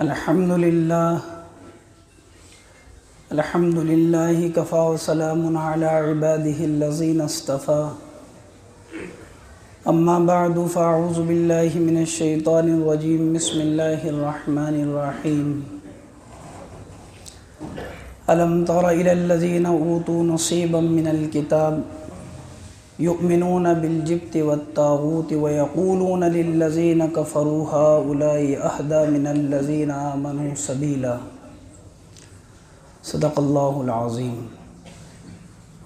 الحمدللہ کفا وسلام علی عباده الذین اصطفى اما بعد فاعوذ باللہ من الشیطان الرجیم بسم اللہ الرحمن الرحیم الم تر الی الذین اوتوا نصیبا من الکتاب یؤمنون بالجبت والطاغوت ویقولون للذین کفروا هؤلاء اہدی من الذین آمنوا سبیلا صدق اللہ العظیم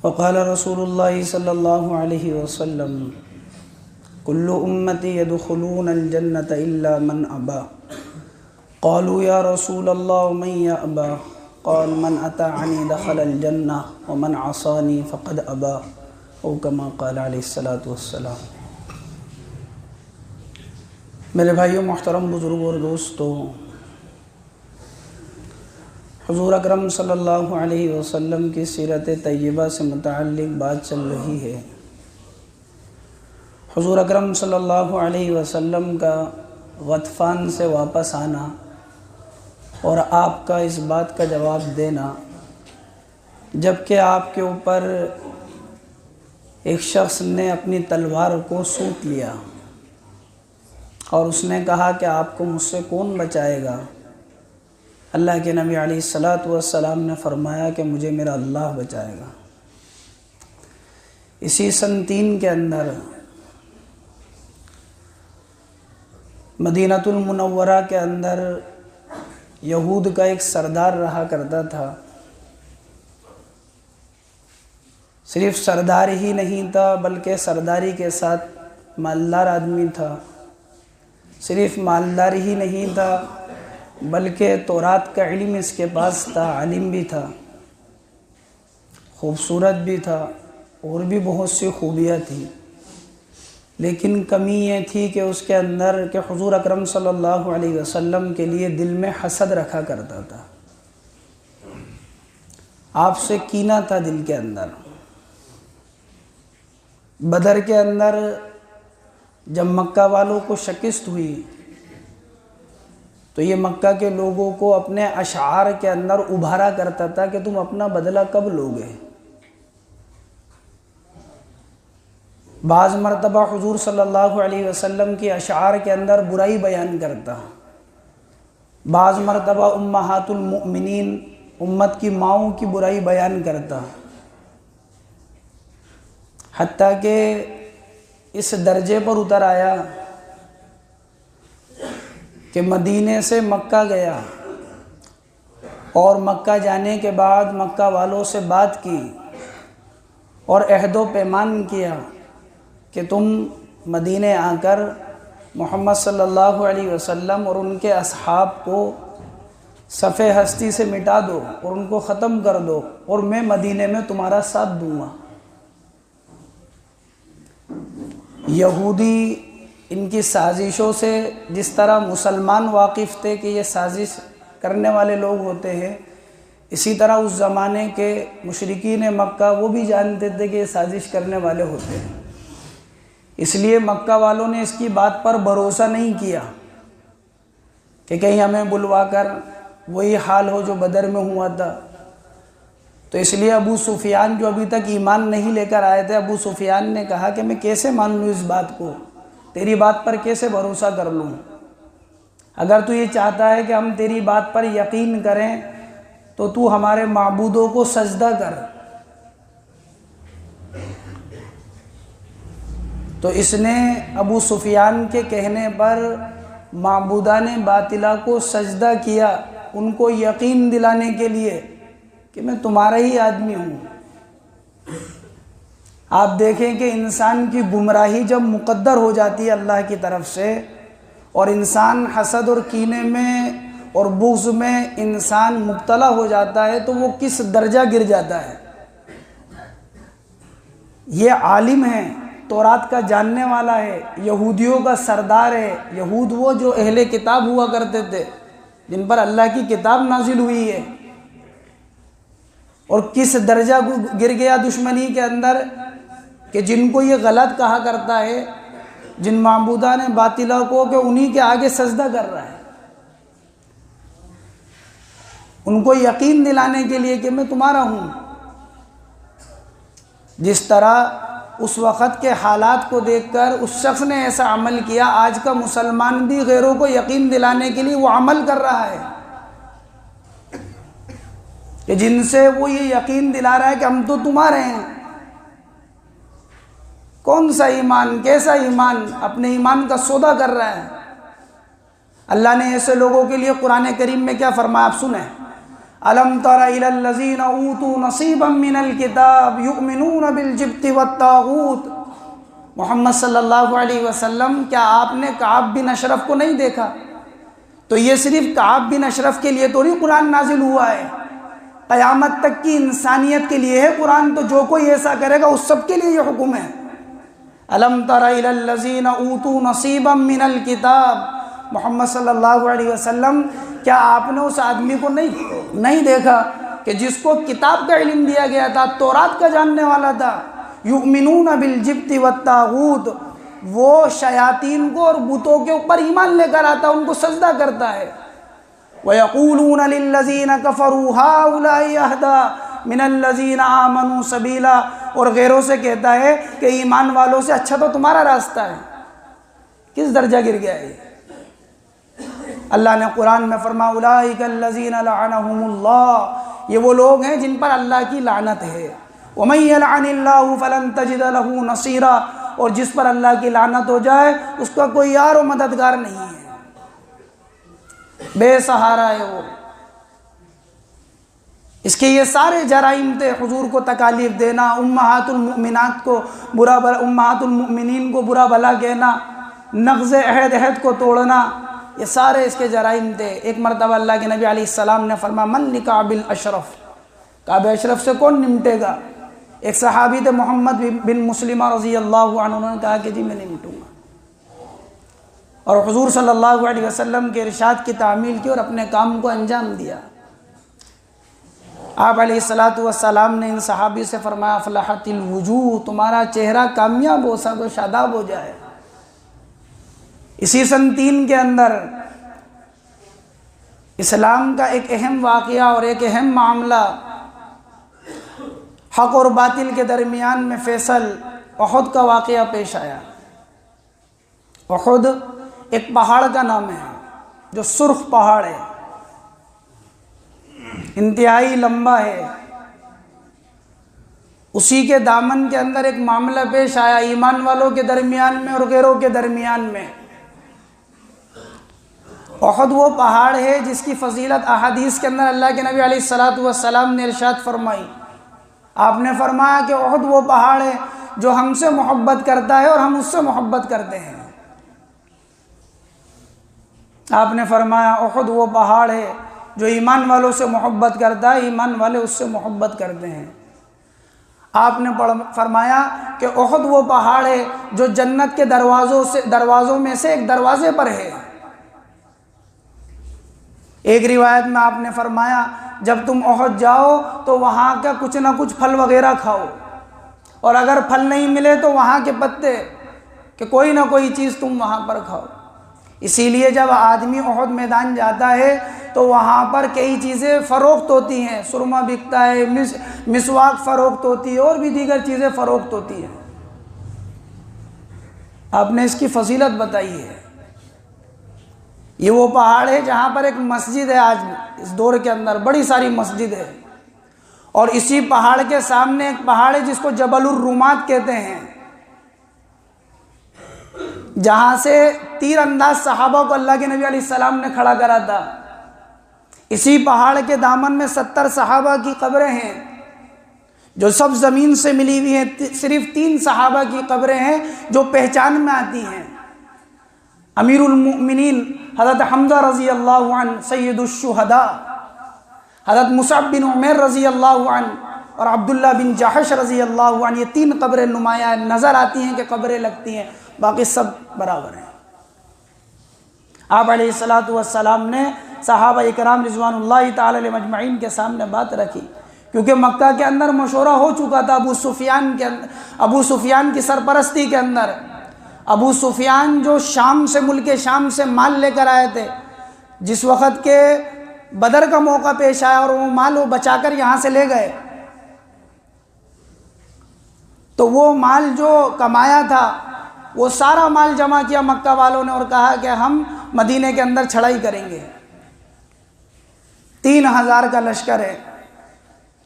وقال رسول اللہ صلی اللہ علیہ وسلم کل امتی يدخلون الجنة الا من ابا قالوا یا رسول اللہ من یأبا قال من اطاعنی دخل الجنة ومن عصانی فقد ابا او کما قال علیہ الصلاۃ والسلام۔ میرے بھائیوں، محترم بزرگوں اور دوستوں، حضور اکرم صلی اللہ علیہ وسلم کی سیرت طیبہ سے متعلق بات چل رہی ہے۔ حضور اکرم صلی اللہ علیہ وسلم کا غطفان سے واپس آنا اور آپ کا اس بات کا جواب دینا جبکہ آپ کے اوپر ایک شخص نے اپنی تلوار کو سونٹ لیا اور اس نے کہا کہ آپ کو مجھ سے کون بچائے گا؟ اللہ کے نبی علیہ الصلاۃ والسلام نے فرمایا کہ مجھے میرا اللہ بچائے گا۔ اسی سن 3 کے اندر مدینہ المنورہ کے اندر یہود کا ایک سردار رہا کرتا تھا۔ صرف سردار ہی نہیں تھا بلکہ سرداری کے ساتھ مالدار آدمی تھا۔ صرف مالدار ہی نہیں تھا بلکہ تورات کا علم اس کے پاس تھا، عالم بھی تھا، خوبصورت بھی تھا، اور بھی بہت سی خوبیاں تھیں، لیکن کمی یہ تھی کہ اس کے اندر کہ حضور اکرم صلی اللہ علیہ وسلم کے لیے دل میں حسد رکھا کرتا تھا، آپ سے کینہ تھا دل کے اندر۔ بدر کے اندر جب مکہ والوں کو شکست ہوئی تو یہ مکہ کے لوگوں کو اپنے اشعار کے اندر ابھارا کرتا تھا کہ تم اپنا بدلہ کب لوگے۔ بعض مرتبہ حضور صلی اللہ علیہ وسلم کی اشعار کے اندر برائی بیان کرتا، بعض مرتبہ امہات المؤمنین امت کی ماؤں کی برائی بیان کرتا، حتیٰ کہ اس درجے پر اتر آیا کہ مدینے سے مکہ گیا اور مکہ جانے کے بعد مکہ والوں سے بات کی اور عہد و پیمان کیا کہ تم مدینے آ کر محمد صلی اللہ علیہ وسلم اور ان کے اصحاب کو صفِ ہستی سے مٹا دو اور ان کو ختم کر دو اور میں مدینے میں تمہارا ساتھ دوں گا۔ یہودی ان کی سازشوں سے جس طرح مسلمان واقف تھے کہ یہ سازش کرنے والے لوگ ہوتے ہیں، اسی طرح اس زمانے کے مشرکین مکہ وہ بھی جانتے تھے کہ یہ سازش کرنے والے ہوتے ہیں۔ اس لیے مکہ والوں نے اس کی بات پر بھروسہ نہیں کیا کہ کہیں ہمیں بلوا کر وہی حال ہو جو بدر میں ہوا تھا۔ تو اس لیے ابو سفیان جو ابھی تک ایمان نہیں لے کر آئے تھے، ابو سفیان نے کہا کہ میں کیسے مان لوں اس بات کو، تیری بات پر کیسے بھروسہ کر لوں؟ اگر تو یہ چاہتا ہے کہ ہم تیری بات پر یقین کریں تو تو ہمارے معبودوں کو سجدہ کر۔ تو اس نے ابو سفیان کے کہنے پر معبودان باطلہ کو سجدہ کیا، ان کو یقین دلانے کے لیے کہ میں تمہارا ہی آدمی ہوں۔ آپ دیکھیں کہ انسان کی گمراہی جب مقدر ہو جاتی ہے اللہ کی طرف سے اور انسان حسد اور کینے میں اور بغض میں انسان مبتلا ہو جاتا ہے تو وہ کس درجہ گر جاتا ہے۔ یہ عالم ہے، تورات کا جاننے والا ہے، یہودیوں کا سردار ہے۔ یہود وہ جو اہل کتاب ہوا کرتے تھے، جن پر اللہ کی کتاب نازل ہوئی ہے، اور کس درجہ گر گیا دشمنی کے اندر کہ جن کو یہ غلط کہا کرتا ہے، جن معبودان باطلہ کو، کہ انہی کے آگے سجدہ کر رہا ہے۔ ان کو یقین دلانے کے لیے کہ میں تمہارا ہوں۔ جس طرح اس وقت کے حالات کو دیکھ کر اس شخص نے ایسا عمل کیا، آج کا مسلمان بھی غیروں کو یقین دلانے کے لیے وہ عمل کر رہا ہے کہ جن سے وہ یہ یقین دلا رہا ہے کہ ہم تو تمہارے ہیں۔ کون سا ایمان، کیسا ایمان، اپنے ایمان کا سودا کر رہا ہے۔ اللہ نے ایسے لوگوں کے لیے قرآن کریم میں کیا فرمایا، آپ سنیں، الم تر الی الذین اوتوا نصیبا من الکتاب یؤمنون بالجبت والطاغوت۔ محمد صلی اللہ علیہ وسلم، کیا آپ نے کعب بن اشرف کو نہیں دیکھا؟ تو یہ صرف کعب بن اشرف کے لیے تھوڑی قرآن نازل ہوا ہے، قیامت تک کی انسانیت کے لیے ہے قرآن، تو جو کوئی ایسا کرے گا اس سب کے لیے یہ حکم ہے۔ الم تر الی الذین اوتوا نصیبا من الکتاب، محمد صلی اللہ علیہ وسلم، کیا آپ نے اس آدمی کو نہیں دیکھا کہ جس کو کتاب کا علم دیا گیا تھا، تورات کا جاننے والا تھا، یؤمنون بالجبت والطاغوت، وہ شیاطین کو اور بتوں کے اوپر ایمان لے کر آتا، ان کو سجدہ کرتا ہے۔ وَيَقُولُونَ لِلَّذِينَ كَفَرُوا هَؤُلَاءِ أَهْدَىٰ مِنَ الَّذِينَ آمَنُوا سَبِيلًا، اور غیروں سے کہتا ہے کہ ایمان والوں سے اچھا تو تمہارا راستہ ہے۔ کس درجہ گر گیا ہے؟ اللہ نے قرآن میں فرمایا اولئک الذین لعنہم اللہ، یہ وہ لوگ ہیں جن پر اللہ کی لعنت ہے۔ ومن یلعن اللہ فلن تجد لہ نصیرا، اور جس پر اللہ کی لعنت ہو جائے اس کا کوئی یار و مددگار نہیں ہے، بے سہارا ہے وہ۔ اس کے یہ سارے جرائم تھے، حضور کو تکالیف دینا، امہات المؤمنات کو برا بلا، امہات المؤمنین کو برا بلا کہنا، نقض عہد کو توڑنا، یہ سارے اس کے جرائم تھے۔ ایک مرتبہ اللہ کے نبی علیہ السلام نے فرمایا من لکعب الاشرف، کعب اشرف سے کون نمٹے گا؟ ایک صحابی تھے محمد بن مسلمہ رضی اللہ عنہ، انہوں نے کہا کہ جی میں نمٹوں گا، اور حضور صلی اللہ علیہ وسلم کے ارشاد کی تعمیل کی اور اپنے کام کو انجام دیا۔ آپ علیہ السلام نے ان صحابی سے فرمایا افلحت الوجوہ، تمہارا چہرہ کامیاب ہو، سب شاداب ہو جائے۔ اسی سن 3 کے اندر اسلام کا ایک اہم واقعہ اور ایک اہم معاملہ، حق اور باطل کے درمیان میں فیصل، احد کا واقعہ پیش آیا۔ احد ایک پہاڑ کا نام ہے جو سرخ پہاڑ ہے، انتہائی لمبا ہے۔ اسی کے دامن کے اندر ایک معاملہ پیش آیا ایمان والوں کے درمیان میں اور غیروں کے درمیان میں۔ احد وہ پہاڑ ہے جس کی فضیلت احادیث کے اندر اللہ کے نبی علیہ السلام نے ارشاد فرمائی۔ آپ نے فرمایا کہ احد وہ پہاڑ ہے جو ہم سے محبت کرتا ہے اور ہم اس سے محبت کرتے ہیں۔ آپ نے فرمایا احد وہ پہاڑ ہے جو ایمان والوں سے محبت کرتا ہے، ایمان والے اس سے محبت کرتے ہیں۔ آپ نے فرمایا کہ احد وہ پہاڑ ہے جو جنت کے دروازوں میں سے ایک دروازے پر ہے۔ ایک روایت میں آپ نے فرمایا جب تم احد جاؤ تو وہاں کا کچھ نہ کچھ پھل وغیرہ کھاؤ، اور اگر پھل نہیں ملے تو وہاں کے پتے، کہ کوئی نہ کوئی چیز تم وہاں پر کھاؤ۔ اسی لیے جب آدمی احد میدان جاتا ہے تو وہاں پر کئی چیزیں فروخت ہوتی ہیں، سرما بکتا ہے، مسواک فروخت ہوتی ہے، اور بھی دیگر چیزیں فروخت ہوتی ہیں۔ آپ نے اس کی فضیلت بتائی ہے۔ یہ وہ پہاڑ ہے جہاں پر ایک مسجد ہے، آج اس دور کے اندر بڑی ساری مسجد ہے، اور اسی پہاڑ کے سامنے ایک پہاڑ ہے جس کو جبل الرومات کہتے ہیں، جہاں سے تیر انداز صحابہ کو اللہ کے نبی علیہ السلام نے کھڑا کرا تھا۔ اسی پہاڑ کے دامن میں 70 صحابہ کی قبریں ہیں جو سب زمین سے ملی ہوئی ہیں۔ صرف 3 صحابہ کی قبریں ہیں جو پہچان میں آتی ہیں، امیر المؤمنین حضرت حمزہ رضی اللہ عنہ سید الشہداء، حضرت مصعب بن عمیر رضی اللہ عنہ، اور عبداللہ بن جحش رضی اللہ عنہ۔ یہ 3 قبریں نمایاں نظر آتی ہیں کہ قبریں لگتی ہیں، باقی سب برابر ہیں۔ آپ علیہ السلام نے صحابہ اکرام رضوان اللہ تعالی علیہم اجمعین کے سامنے بات رکھی، کیونکہ مکہ کے اندر مشورہ ہو چکا تھا ابو سفیان کی سرپرستی کے اندر۔ ابو سفیان جو ملک شام سے مال لے کر آئے تھے، جس وقت کے بدر کا موقع پیش آیا اور وہ مال وہ بچا کر یہاں سے لے گئے، تو وہ مال جو کمایا تھا وہ سارا مال جمع کیا مکہ والوں نے اور کہا کہ ہم مدینے کے اندر چڑھائی کریں گے۔ 3000 کا لشکر ہے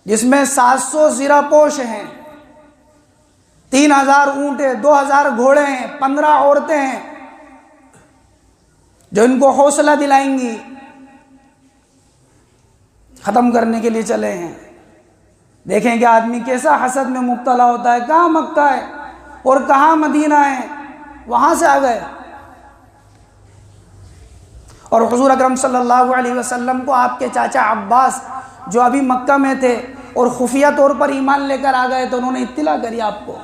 جس میں 700 زیرہ پوش ہیں، 3000 اونٹ ہیں، 2000 گھوڑے ہیں، 15 عورتیں ہیں جو ان کو حوصلہ دلائیں گی، ختم کرنے کے لیے چلے ہیں۔ دیکھیں کہ آدمی کیسا حسد میں مبتلا ہوتا ہے، کہاں مکہ ہے اور کہاں مدینہ ہے، وہاں سے آ گئے۔ اور حضور اکرم صلی اللہ علیہ وسلم کو آپ کے چاچا عباس جو ابھی مکہ میں تھے اور خفیہ طور پر ایمان لے کر آ گئے، تو انہوں نے اطلاع کری آپ کو،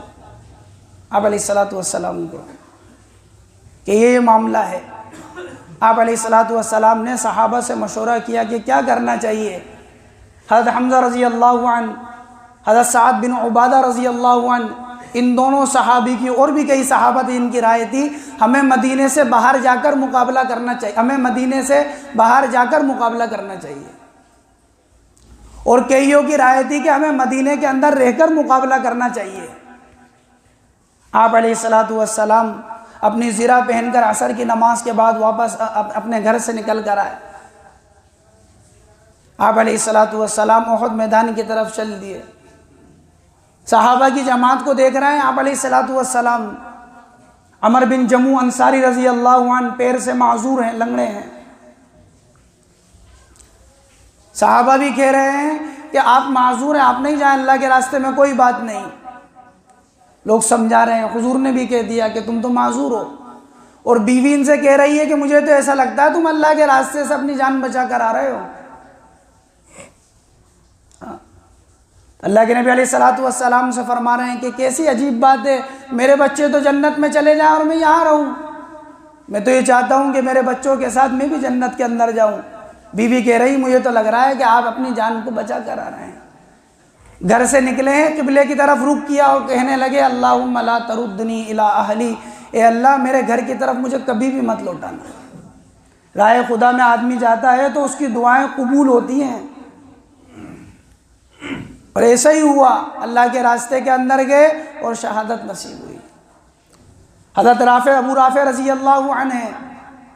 آپ علیہ السلام کو، کہ یہ معاملہ ہے۔ آپ علیہ السلام نے صحابہ سے مشورہ کیا کہ کیا کرنا چاہیے۔ حضرت حمزہ رضی اللہ عنہ، حضرت سعد بن عبادہ رضی اللہ عنہ، ان دونوں صحابی کی اور بھی کئی صحابہ تھی، ان کی رائے تھی ہمیں مدینے سے باہر جا کر مقابلہ کرنا چاہیے، ہمیں مدینے سے باہر جا کر مقابلہ کرنا چاہیے، اور کئیوں کی رائے تھی کہ ہمیں مدینے کے اندر رہ کر مقابلہ کرنا چاہیے۔ آپ علیہ السلام اپنی زرہ پہن کر عصر کی نماز کے بعد واپس اپنے گھر سے نکل کر آئے۔ آپ علیہ السلام احد میدان کی طرف چل دیے، صحابہ کی جماعت کو دیکھ رہے ہیں۔ آپ علیہ السلام عمر بن جموع انصاری رضی اللہ عنہ پیر سے معذور ہیں، لنگڑے ہیں، صحابہ بھی کہہ رہے ہیں کہ آپ معذور ہیں، آپ نہیں جائیں اللہ کے راستے میں، کوئی بات نہیں۔ لوگ سمجھا رہے ہیں، حضور نے بھی کہہ دیا کہ تم تو معذور ہو، اور بیوی ان سے کہہ رہی ہے کہ مجھے تو ایسا لگتا ہے تم اللہ کے راستے سے اپنی جان بچا کر آ رہے ہو۔ اللہ کے نبی علیہ السلام سے فرما رہے ہیں کہ کیسی عجیب بات ہے، میرے بچے تو جنت میں چلے جائیں اور میں یہاں رہوں، میں تو یہ چاہتا ہوں کہ میرے بچوں کے ساتھ میں بھی جنت کے اندر جاؤں۔ بیوی کہہ رہی مجھے تو لگ رہا ہے کہ آپ اپنی جان کو بچا کر آ رہے ہیں۔ گھر سے نکلے ہیں، قبلے کی طرف رخ کیا اور کہنے لگے اللہم لا تردنی الی اہلی، اے اللہ میرے گھر کی طرف مجھے کبھی بھی مت لوٹانا۔ راہ خدا میں آدمی جاتا ہے تو اس کی دعائیں قبول ہوتی ہیں، اور ایسا ہی ہوا، اللہ کے راستے کے اندر گئے اور شہادت نصیب ہوئی۔ حضرت ابو رافع رضی اللہ عنہ ہیں،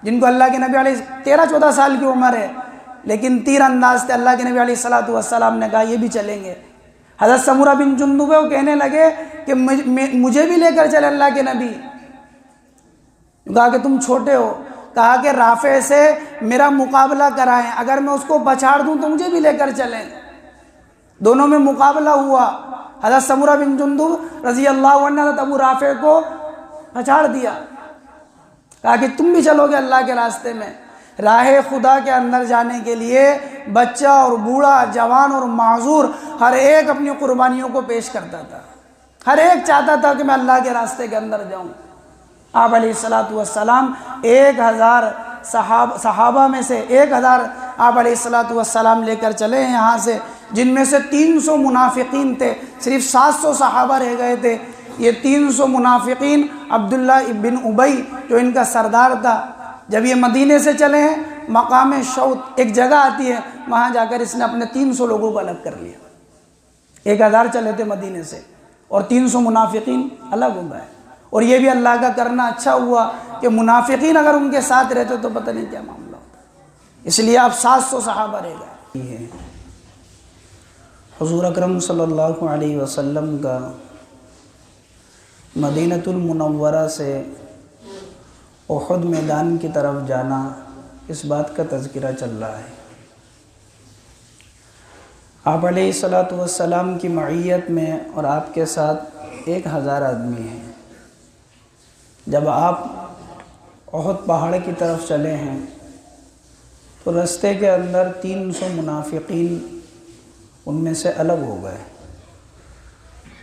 جن کو اللہ کے نبی علیہ 13-14 سال کی عمر ہے، لیکن تیر انداز تھے۔ اللہ کے نبی علیہ السلام نے کہا یہ بھی چلیں گے۔ حضرت سمورہ بن جندب وہ کہنے لگے کہ مجھے بھی لے کر چلے اللہ کے نبی۔ کہا کہ تم چھوٹے ہو، کہا کہ رافع سے میرا مقابلہ کرائیں، اگر میں اس کو پچھاڑ دوں تو مجھے بھی لے کر چلیں۔ دونوں میں مقابلہ ہوا، حضرت سمورہ بن جندب رضی اللہ عنہ حضرت ابو رافع کو پچھاڑ دیا، کہا کہ تم بھی چلو گے اللہ کے راستے میں۔ راہ خدا کے اندر جانے کے لیے بچہ اور بوڑھا، جوان اور معذور، ہر ایک اپنی قربانیوں کو پیش کرتا تھا، ہر ایک چاہتا تھا کہ میں اللہ کے راستے کے اندر جاؤں۔ آپ علیہ السلام 1000 صحابہ میں سے 1000 آپ علیہ السلام لے کر چلے ہیں یہاں سے، جن میں سے 300 منافقین تھے، صرف 700 صحابہ رہ گئے تھے۔ یہ 300 منافقین، عبداللہ بن ابی جو ان کا سردار تھا، جب یہ مدینے سے چلے ہیں، مقام شوط ایک جگہ آتی ہے، وہاں جا کر اس نے اپنے 300 لوگوں کو الگ کر لیا۔ 1000 چلے تھے مدینے سے اور 300 منافقین الگ ہو گئے، اور یہ بھی اللہ کا کرنا اچھا ہوا کہ منافقین اگر ان کے ساتھ رہتے تو پتہ نہیں کیا معاملہ ہوتا، اس لیے آپ 700 صحابہ رہ گئے۔ حضور اکرم صلی اللہ علیہ وسلم کا مدینۃ المنورہ سے احد میدان کی طرف جانا، اس بات کا تذکرہ چل رہا ہے۔ آپ علیہ السلام کی معیت میں اور آپ کے ساتھ 1000 آدمی ہیں۔ جب آپ احد پہاڑ کی طرف چلے ہیں تو رستے کے اندر 300 منافقین ان میں سے الگ ہو گئے۔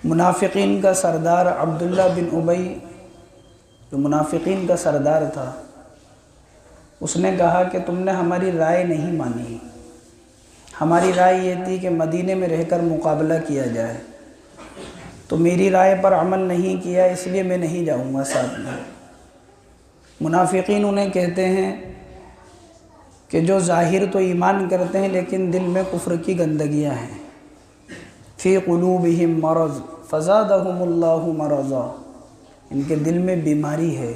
منافقین کا سردار عبداللہ بن ابی جو منافقین کا سردار تھا، اس نے کہا کہ تم نے ہماری رائے نہیں مانی، ہماری رائے یہ تھی کہ مدینے میں رہ کر مقابلہ کیا جائے، تو میری رائے پر عمل نہیں کیا، اس لیے میں نہیں جاؤں گا ساتھ میں۔ منافقین انہیں کہتے ہیں کہ جو ظاہر تو ایمان کرتے ہیں لیکن دل میں کفر کی گندگیاں ہیں. فی قلوبہم مرض فزادہم اللہ مرضا، ان کے دل میں بیماری ہے،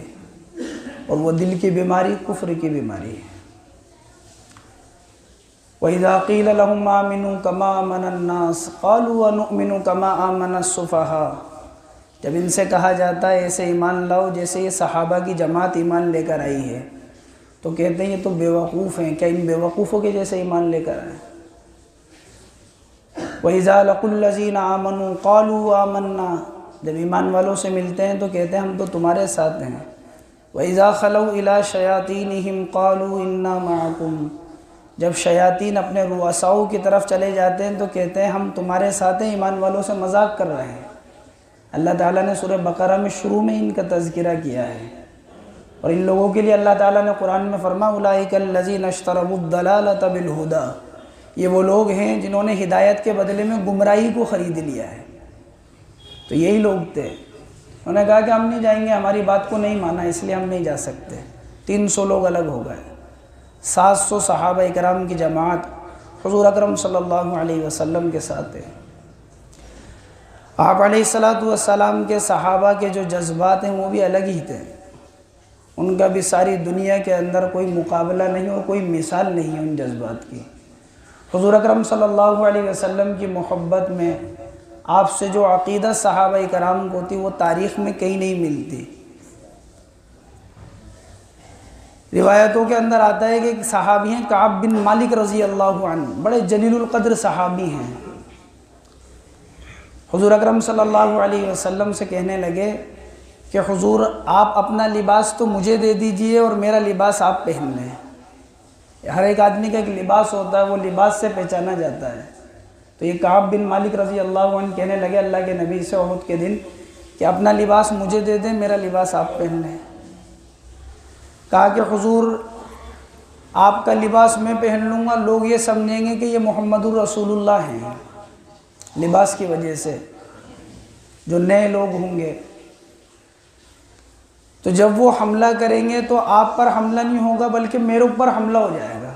اور وہ دل کی بیماری کفر کی بیماری ہے. وَإِذَا قِيلَ لَهُمْ آمِنُوا كَمَا آمَنَ النَّاسُ قَالُوا وَنُؤْمِنُ كَمَا آمَنَ السُّفَهَاءُ، جب ان سے کہا جاتا ہے ایسے ایمان لاؤ جیسے یہ صحابہ کی جماعت ایمان لے کر آئی ہے، تو کہتے ہیں یہ تو بیوقوف ہیں، کیا ان بیوقوفوں کے جیسے ایمان لے کر آئے؟ وَإِذَا لَقُوا الَّذِينَ آمَنُوا قَالُوا آمَنَّا، جب ایمان والوں سے ملتے ہیں تو کہتے ہیں ہم تو تمہارے ساتھ ہیں. وَإِذَا خَلَوْا إِلَىٰ شَيَاطِينِهِمْ قَالُوا إِنَّا مَعَكُمْ، جب شیاطین اپنے رؤساؤں کی طرف چلے جاتے ہیں تو کہتے ہیں ہم تمہارے ساتھ ہیں، ایمان والوں سے مذاق کر رہے ہیں. اللہ تعالیٰ نے سورہ بقرہ میں شروع میں ان کا تذکرہ کیا ہے، اور ان لوگوں کے لیے اللہ تعالیٰ نے قرآن میں فرمایا اولئک الذین اشتروا الضلالۃ بالہدی، یہ وہ لوگ ہیں جنہوں نے ہدایت کے بدلے میں گمراہی کو خرید لیا ہے. تو یہی لوگ تھے، انہوں نے کہا کہ ہم نہیں جائیں گے، ہماری بات کو نہیں مانا اس لیے ہم نہیں جا سکتے. 300 لوگ الگ ہو گئے. 700 صحابہ اکرام کی جماعت حضور اکرم صلی اللہ علیہ وسلم کے ساتھ ہے. آپ علیہ السلام کے صحابہ کے جو جذبات ہیں وہ بھی الگ ہی تھے، ان کا بھی ساری دنیا کے اندر کوئی مقابلہ نہیں اور کوئی مثال نہیں ہے ان جذبات کی. حضور اکرم صلی اللہ علیہ وسلم کی محبت میں آپ سے جو عقیدت صحابہ کرام کو تھی وہ تاریخ میں کہیں نہیں ملتی. روایتوں کے اندر آتا ہے کہ ایک صحابی ہیں کعب بن مالک رضی اللہ عنہ، بڑے جلیل القدر صحابی ہیں. حضور اکرم صلی اللہ علیہ وسلم سے کہنے لگے کہ حضور آپ اپنا لباس تو مجھے دے دیجئے اور میرا لباس آپ پہن لیں. ہر ایک آدمی کا ایک لباس ہوتا ہے، وہ لباس سے پہچانا جاتا ہے. تو یہ کعب بن مالک رضی اللہ عنہ کہنے لگے اللہ کے نبی سے احد کے دن کہ اپنا لباس مجھے دے دیں، میرا لباس آپ پہن لیں. کہا کہ حضور آپ کا لباس میں پہن لوں گا، لوگ یہ سمجھیں گے کہ یہ محمد الرسول اللہ ہیں لباس کی وجہ سے، جو نئے لوگ ہوں گے. تو جب وہ حملہ کریں گے تو آپ پر حملہ نہیں ہوگا بلکہ میرے اوپر حملہ ہو جائے گا،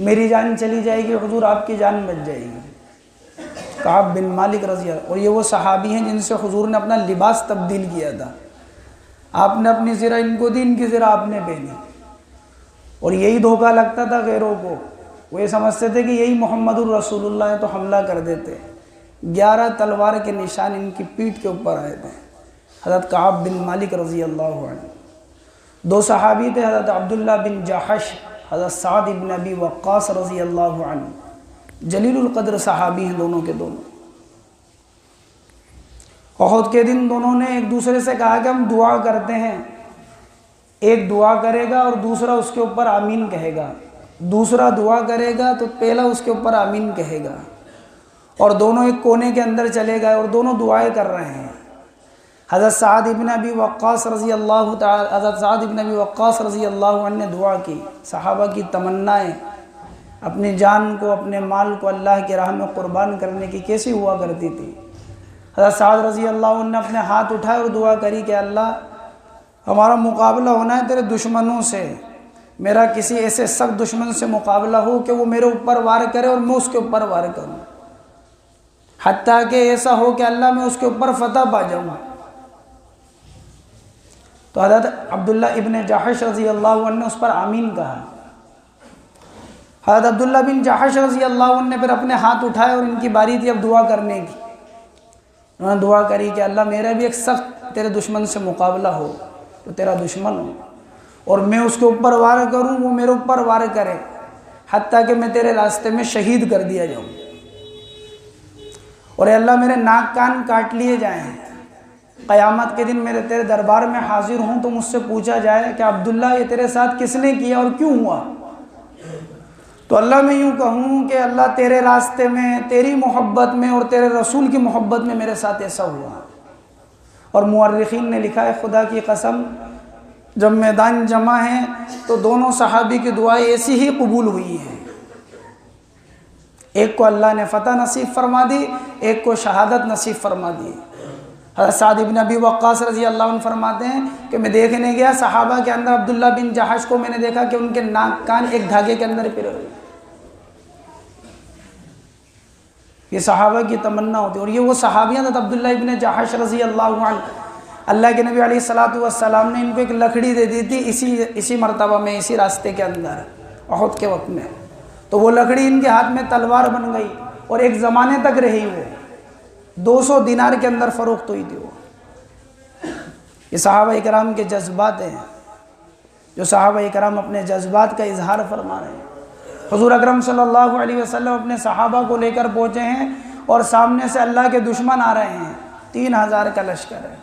میری جان چلی جائے گی، حضور آپ کی جان بچ جائے گی. کعب بن مالک رضی اللہ، اور یہ وہ صحابی ہیں جن سے حضور نے اپنا لباس تبدیل کیا تھا. آپ نے اپنی زرہ ان کو دی، ان کی زرہ آپ نے پہنی. اور یہی دھوکہ لگتا تھا غیروں کو، وہ یہ سمجھتے تھے کہ یہی محمد الرسول اللہ ہے تو حملہ کر دیتے. 11 تلوار کے نشان ان کی پیٹھ کے اوپر آئے تھے. حضرت کعب بن مالک رضی اللہ عنہ. 2 صحابی تھے، حضرت عبداللہ بن جحش، حضرت سعد بن ابی وقاص رضی اللہ عنہ. جلیل القدر صحابی ہیں دونوں کے دونوں. احد کے دن دونوں نے ایک دوسرے سے کہا کہ ہم دعا کرتے ہیں، ایک دعا کرے گا اور دوسرا اس کے اوپر آمین کہے گا، دوسرا دعا کرے گا تو پہلا اس کے اوپر آمین کہے گا، اور دونوں ایک کونے کے اندر چلے گئے اور دونوں دعائیں کر رہے ہیں. حضرت سعد بن ابی وقاص رضی اللہ عنہ نے دعا کی. صحابہ کی تمنائیں اپنی جان کو، اپنے مال کو اللہ کی راہ میں قربان کرنے کی کیسی ہوا کرتی تھی. حضرت سعد رضی اللہ عنہ نے اپنے ہاتھ اٹھائے اور دعا کری کہ اللہ ہمارا مقابلہ ہونا ہے تیرے دشمنوں سے، میرا کسی ایسے سخت دشمن سے مقابلہ ہو کہ وہ میرے اوپر وار کرے اور میں اس کے اوپر وار کروں، حتیٰ کہ ایسا ہو کہ اللہ میں اس کے اوپر فتح پا جاؤں. تو حضرت عبداللہ ابن جحش رضی اللہ عنہ نے اس پر آمین کہا. حضرت عبداللہ بن جحش رضی اللہ عنہ نے پھر اپنے ہاتھ اٹھائے اور ان کی باری تھی اب دعا کرنے کی. انہوں نے دعا کری کہ اللہ میرا بھی ایک سخت تیرے دشمن سے مقابلہ ہو، تو تیرا دشمن ہو، اور میں اس کے اوپر وار کروں، وہ میرے اوپر وار کرے، حتیٰ کہ میں تیرے راستے میں شہید کر دیا جاؤں. اور اے اللہ میرے ناک کان کاٹ لیے جائیں، قیامت کے دن میرے تیرے دربار میں حاضر ہوں تو مجھ سے پوچھا جائے کہ عبداللہ یہ تیرے ساتھ کس نے کیا اور کیوں ہوا؟ تو اللہ میں یوں کہوں کہ اللہ تیرے راستے میں، تیری محبت میں اور تیرے رسول کی محبت میں میرے ساتھ ایسا ہوا. اور مورخین نے لکھا ہے خدا کی قسم جب میدان جمع ہیں تو دونوں صحابی کی دعائیں ایسی ہی قبول ہوئی ہیں. ایک کو اللہ نے فتح نصیب فرما دی، ایک کو شہادت نصیب فرما دی. حضرت سعد بن ابی وقاص رضی اللہ عنہ فرماتے ہیں کہ میں دیکھنے گیا صحابہ کے اندر عبداللہ بن جحش کو میں نے دیکھا کہ ان کے ناک کان ایک دھاگے کے اندر پرے ہوئے. یہ صحابہ کی تمنا ہوتی ہے. اور یہ وہ صحابیاں تھے عبداللہ ابن جحش رضی اللہ عنہ. اللہ کے نبی علیہ الصلوۃ والسلام نے ان کو ایک لکڑی دے دی تھی اسی مرتبہ میں، اسی راستے کے اندر احد کے وقت میں. تو وہ لکڑی ان کے ہاتھ میں تلوار بن گئی اور ایک زمانے تک رہی. وہ 200 دینار کے اندر فروخت ہوئی تھی. وہ یہ صحابہ اکرام کے جذبات ہیں، جو صحابہ اکرام اپنے جذبات کا اظہار فرما رہے ہیں. حضور اکرم صلی اللہ علیہ وسلم اپنے صحابہ کو لے کر پہنچے ہیں اور سامنے سے اللہ کے دشمن آ رہے ہیں. 3000 کا لشکر ہے.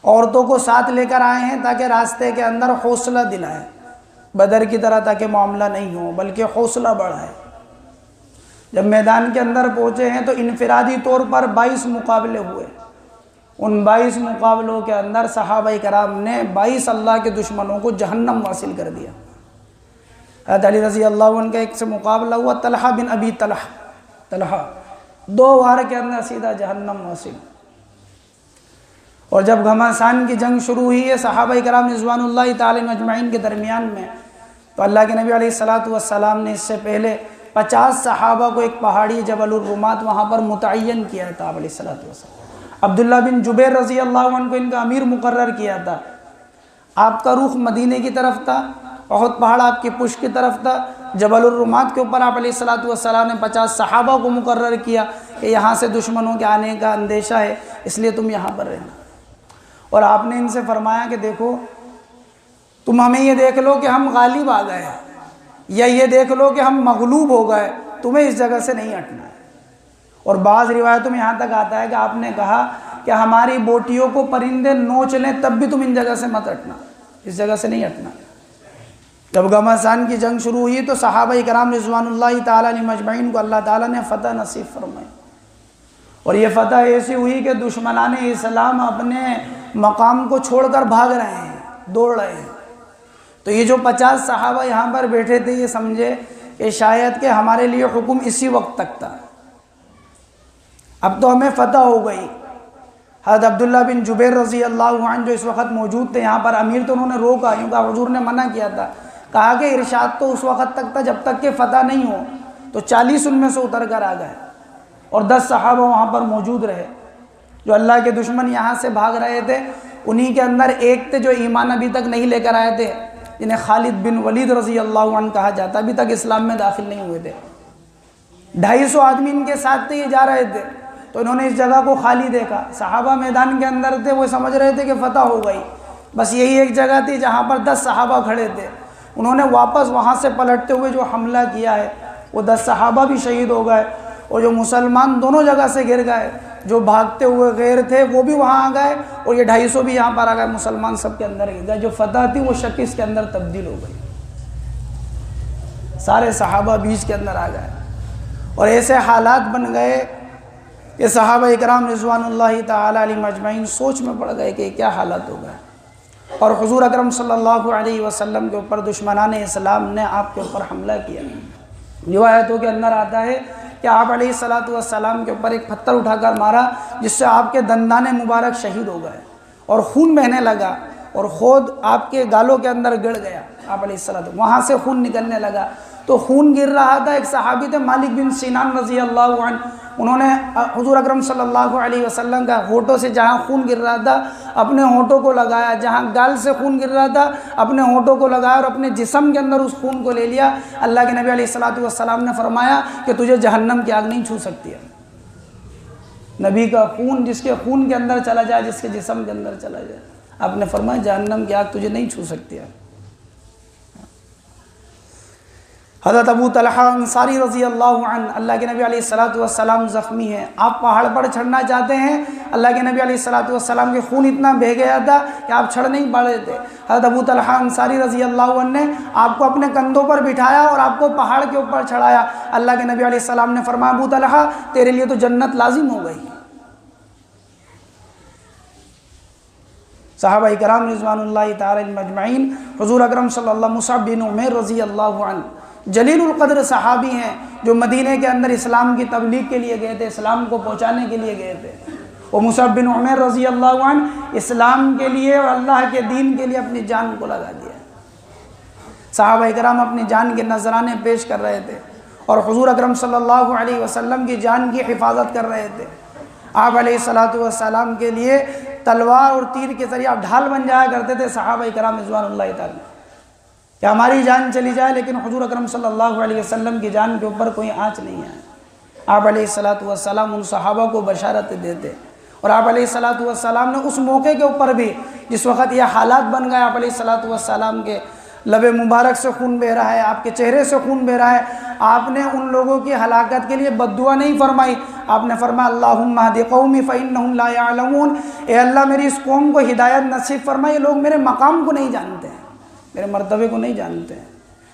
عورتوں کو ساتھ لے کر آئے ہیں تاکہ راستے کے اندر حوصلہ دلائیں. بدر کی طرح تاکہ معاملہ نہیں ہو بلکہ حوصلہ بڑھائے. جب میدان کے اندر پہنچے ہیں تو انفرادی طور پر 22 مقابلے ہوئے. ان 22 مقابلوں کے اندر صحابہ کرام نے 22 اللہ کے دشمنوں کو جہنم واصل کر دیا. حضرت علی رضی اللہ عنہ کا ایک سے مقابلہ ہوا طلحہ بن ابی طلحہ 2 وار کے اندر سیدھا جہنم واصل. اور جب گھمسان کی جنگ شروع ہوئی ہے صحابہ کرام رضوان اللہ تعالی اجمعین کے درمیان میں، تو اللہ کے نبی علیہ الصلوۃ والسلام نے اس سے پہلے 50 صحابہ کو ایک پہاڑی جبل الرمات وہاں پر متعین کیا تھا علیہ الصلوۃ والسلام. عبداللہ بن جبیر رضی اللہ عنہ کو ان کا امیر مقرر کیا تھا. آپ کا رخ مدینے کی طرف تھا، احد پہاڑ آپ کی پشت کی طرف تھا. جبل الرمات کے اوپر آپ علیہ الصلوۃ والسلام نے 50 صحابہ کو مقرر کیا کہ یہاں سے دشمنوں کے آنے کا اندیشہ ہے، اس لیے تم یہاں پر رہنا. اور آپ نے ان سے فرمایا کہ دیکھو تم ہمیں یہ دیکھ لو کہ ہم غالب آ گئے یا یہ دیکھ لو کہ ہم مغلوب ہو گئے، تمہیں اس جگہ سے نہیں ہٹنا ہے. اور بعض روایتوں میں یہاں تک آتا ہے کہ آپ نے کہا کہ ہماری بوٹیوں کو پرندے نوچ لیں تب بھی تم ان جگہ سے مت ہٹنا، اس جگہ سے نہیں ہٹنا. جب گھمسان کی جنگ شروع ہوئی تو صحابہ کرام رضوان اللہ تعالیٰ علیہم اجمعین کو اللہ تعالیٰ نے فتح نصیب فرمائی. اور یہ فتح ایسی ہوئی کہ دشمنان اسلام اپنے مقام کو چھوڑ کر بھاگ رہے ہیں، دوڑ رہے ہیں. تو یہ جو 50 صحابہ یہاں پر بیٹھے تھے یہ سمجھے کہ شاید کہ ہمارے لیے حکم اسی وقت تک تھا، اب تو ہمیں فتح ہو گئی. حضرت عبداللہ بن جبیر رضی اللہ عنہ جو اس وقت موجود تھے یہاں پر، امیر تو انہوں نے روکا، کیونکہ حضور نے منع کیا تھا. کہا کہ ارشاد تو اس وقت تک تھا جب تک کہ فتح نہیں ہو. تو 40 ان میں سے اتر کر آ گئے اور 10 صحابہ وہاں پر موجود رہے. جو اللہ کے دشمن یہاں سے بھاگ رہے تھے انہی کے اندر ایک تھے جو ایمان ابھی تک نہیں لے کر آئے تھے، جنہیں خالد بن ولید رضی اللہ عنہ کہا جاتا، ابھی تک اسلام میں داخل نہیں ہوئے تھے. 250 آدمی ان کے ساتھ تھے، یہ جا رہے تھے. تو انہوں نے اس جگہ کو خالی دیکھا. صحابہ میدان کے اندر تھے، وہ سمجھ رہے تھے کہ فتح ہو گئی. بس یہی ایک جگہ تھی جہاں پر 10 صحابہ کھڑے تھے. انہوں نے واپس وہاں سے پلٹتے ہوئے جو حملہ کیا ہے وہ 10 صحابہ بھی شہید ہو گئے اور جو مسلمان دونوں جگہ سے گر گئے. جو بھاگتے ہوئے غیر تھے وہ بھی وہاں آ گئے اور یہ 250 بھی یہاں پر آ گئے. مسلمان سب کے اندر گر گئے. جو فتح تھی وہ شکست کے اندر تبدیل ہو گئی. سارے صحابہ بیچ کے اندر آ گئے اور ایسے حالات بن گئے کہ صحابہ اکرام رضوان اللہ تعالی علیہم اجمعین سوچ میں پڑ گئے کہ کیا حالات ہو گئے. اور حضور اکرم صلی اللہ علیہ وسلم کے اوپر دشمنان اسلام نے آپ کے اوپر حملہ کیا. روایتوں کے اندر آتا ہے کہ آپ علیہ الصلوۃ والسلام کے اوپر ایک پتھر اٹھا کر مارا جس سے آپ کے دندان مبارک شہید ہو گئے اور خون بہنے لگا اور خود آپ کے گالوں کے اندر گڑ گیا. آپ علیہ الصلوۃ وہاں سے خون نکلنے لگا تو خون گر رہا تھا. ایک صحابی تھے مالک بن سینان رضی اللہ عنہ، انہوں نے حضور اکرم صلی اللہ علیہ وسلم کا ہونٹوں سے جہاں خون گر رہا تھا اپنے ہونٹوں کو لگایا، جہاں گال سے خون گر رہا تھا اپنے ہونٹوں کو لگایا اور اپنے جسم کے اندر اس خون کو لے لیا. اللہ کے نبی علیہ الصلوۃ والسلام نے فرمایا کہ تجھے جہنم کی آگ نہیں چھو سکتی ہے. نبی کا خون جس کے خون کے اندر چلا جائے، جس کے جسم کے اندر چلا جائے، آپ نے فرمایا جہنم کی آگ تجھے نہیں چھو سکتی ہے. حضرت ابو طلحہ انصاری رضی اللہ عنہ، اللہ کے نبی علیہ الصلوۃ والسلام زخمی ہیں، آپ پہاڑ پر چڑھنا چاہتے ہیں. اللہ کے نبی علیہ الصلوۃ والسلام کے خون اتنا بہہ گیا تھا کہ آپ چڑھ نہیں پا رہے تھے. حضرت ابو طلحہ انصاری رضی اللہ عنہ نے آپ کو اپنے کندھوں پر بٹھایا اور آپ کو پہاڑ کے اوپر چڑھایا. اللہ کے نبی علیہ السلام نے فرمایا ابو طلحہ تیرے لیے تو جنت لازم ہو گئی. صحابہ کرام رضوان اللہ تعالی علیہم اجمعین، حضور اکرم صلی اللہ مصعب بن عمیر رضی اللہ عنہ جلیل القدر صحابی ہیں جو مدینہ کے اندر اسلام کی تبلیغ کے لیے گئے تھے، اسلام کو پہنچانے کے لیے گئے تھے. وہ مصعب بن عمیر رضی اللہ عنہ اسلام کے لیے اور اللہ کے دین کے لیے اپنی جان کو لگا دیا۔ صحابہ کرام اپنی جان کے نذرانے پیش کر رہے تھے اور حضور اکرم صلی اللہ علیہ وسلم کی جان کی حفاظت کر رہے تھے۔ آپ علیہ الصلوۃ والسلام کے لیے تلوار اور تیر کے ذریعے آپ ڈھال بن جایا کرتے تھے صحابہ کرام رضوان اللہ تعالی، کہ ہماری جان چلی جائے لیکن حضور اکرم صلی اللہ علیہ وسلم کی جان کے اوپر کوئی آنچ نہیں آئے۔ آپ علیہ الصلوۃ والسلام ان صحابہ کو بشارت دیتے، اور آپ علیہ الصلوۃ والسلام نے اس موقع کے اوپر بھی جس وقت یہ حالات بن گئے، آپ علیہ الصلوۃ والسلام کے لب مبارک سے خون بہ رہا ہے، آپ کے چہرے سے خون بہ رہا ہے، آپ نے ان لوگوں کی ہلاکت کے لیے بد دعا نہیں فرمائی، آپ نے فرمایا اللہم اہد قومی فإنہم لا یعلمون، اے اللہ میری اس قوم کو ہدایت نصیب فرما، یہ لوگ میرے مقام کو نہیں جانتے ہیں، میرے مرتبے کو نہیں جانتے ہیں،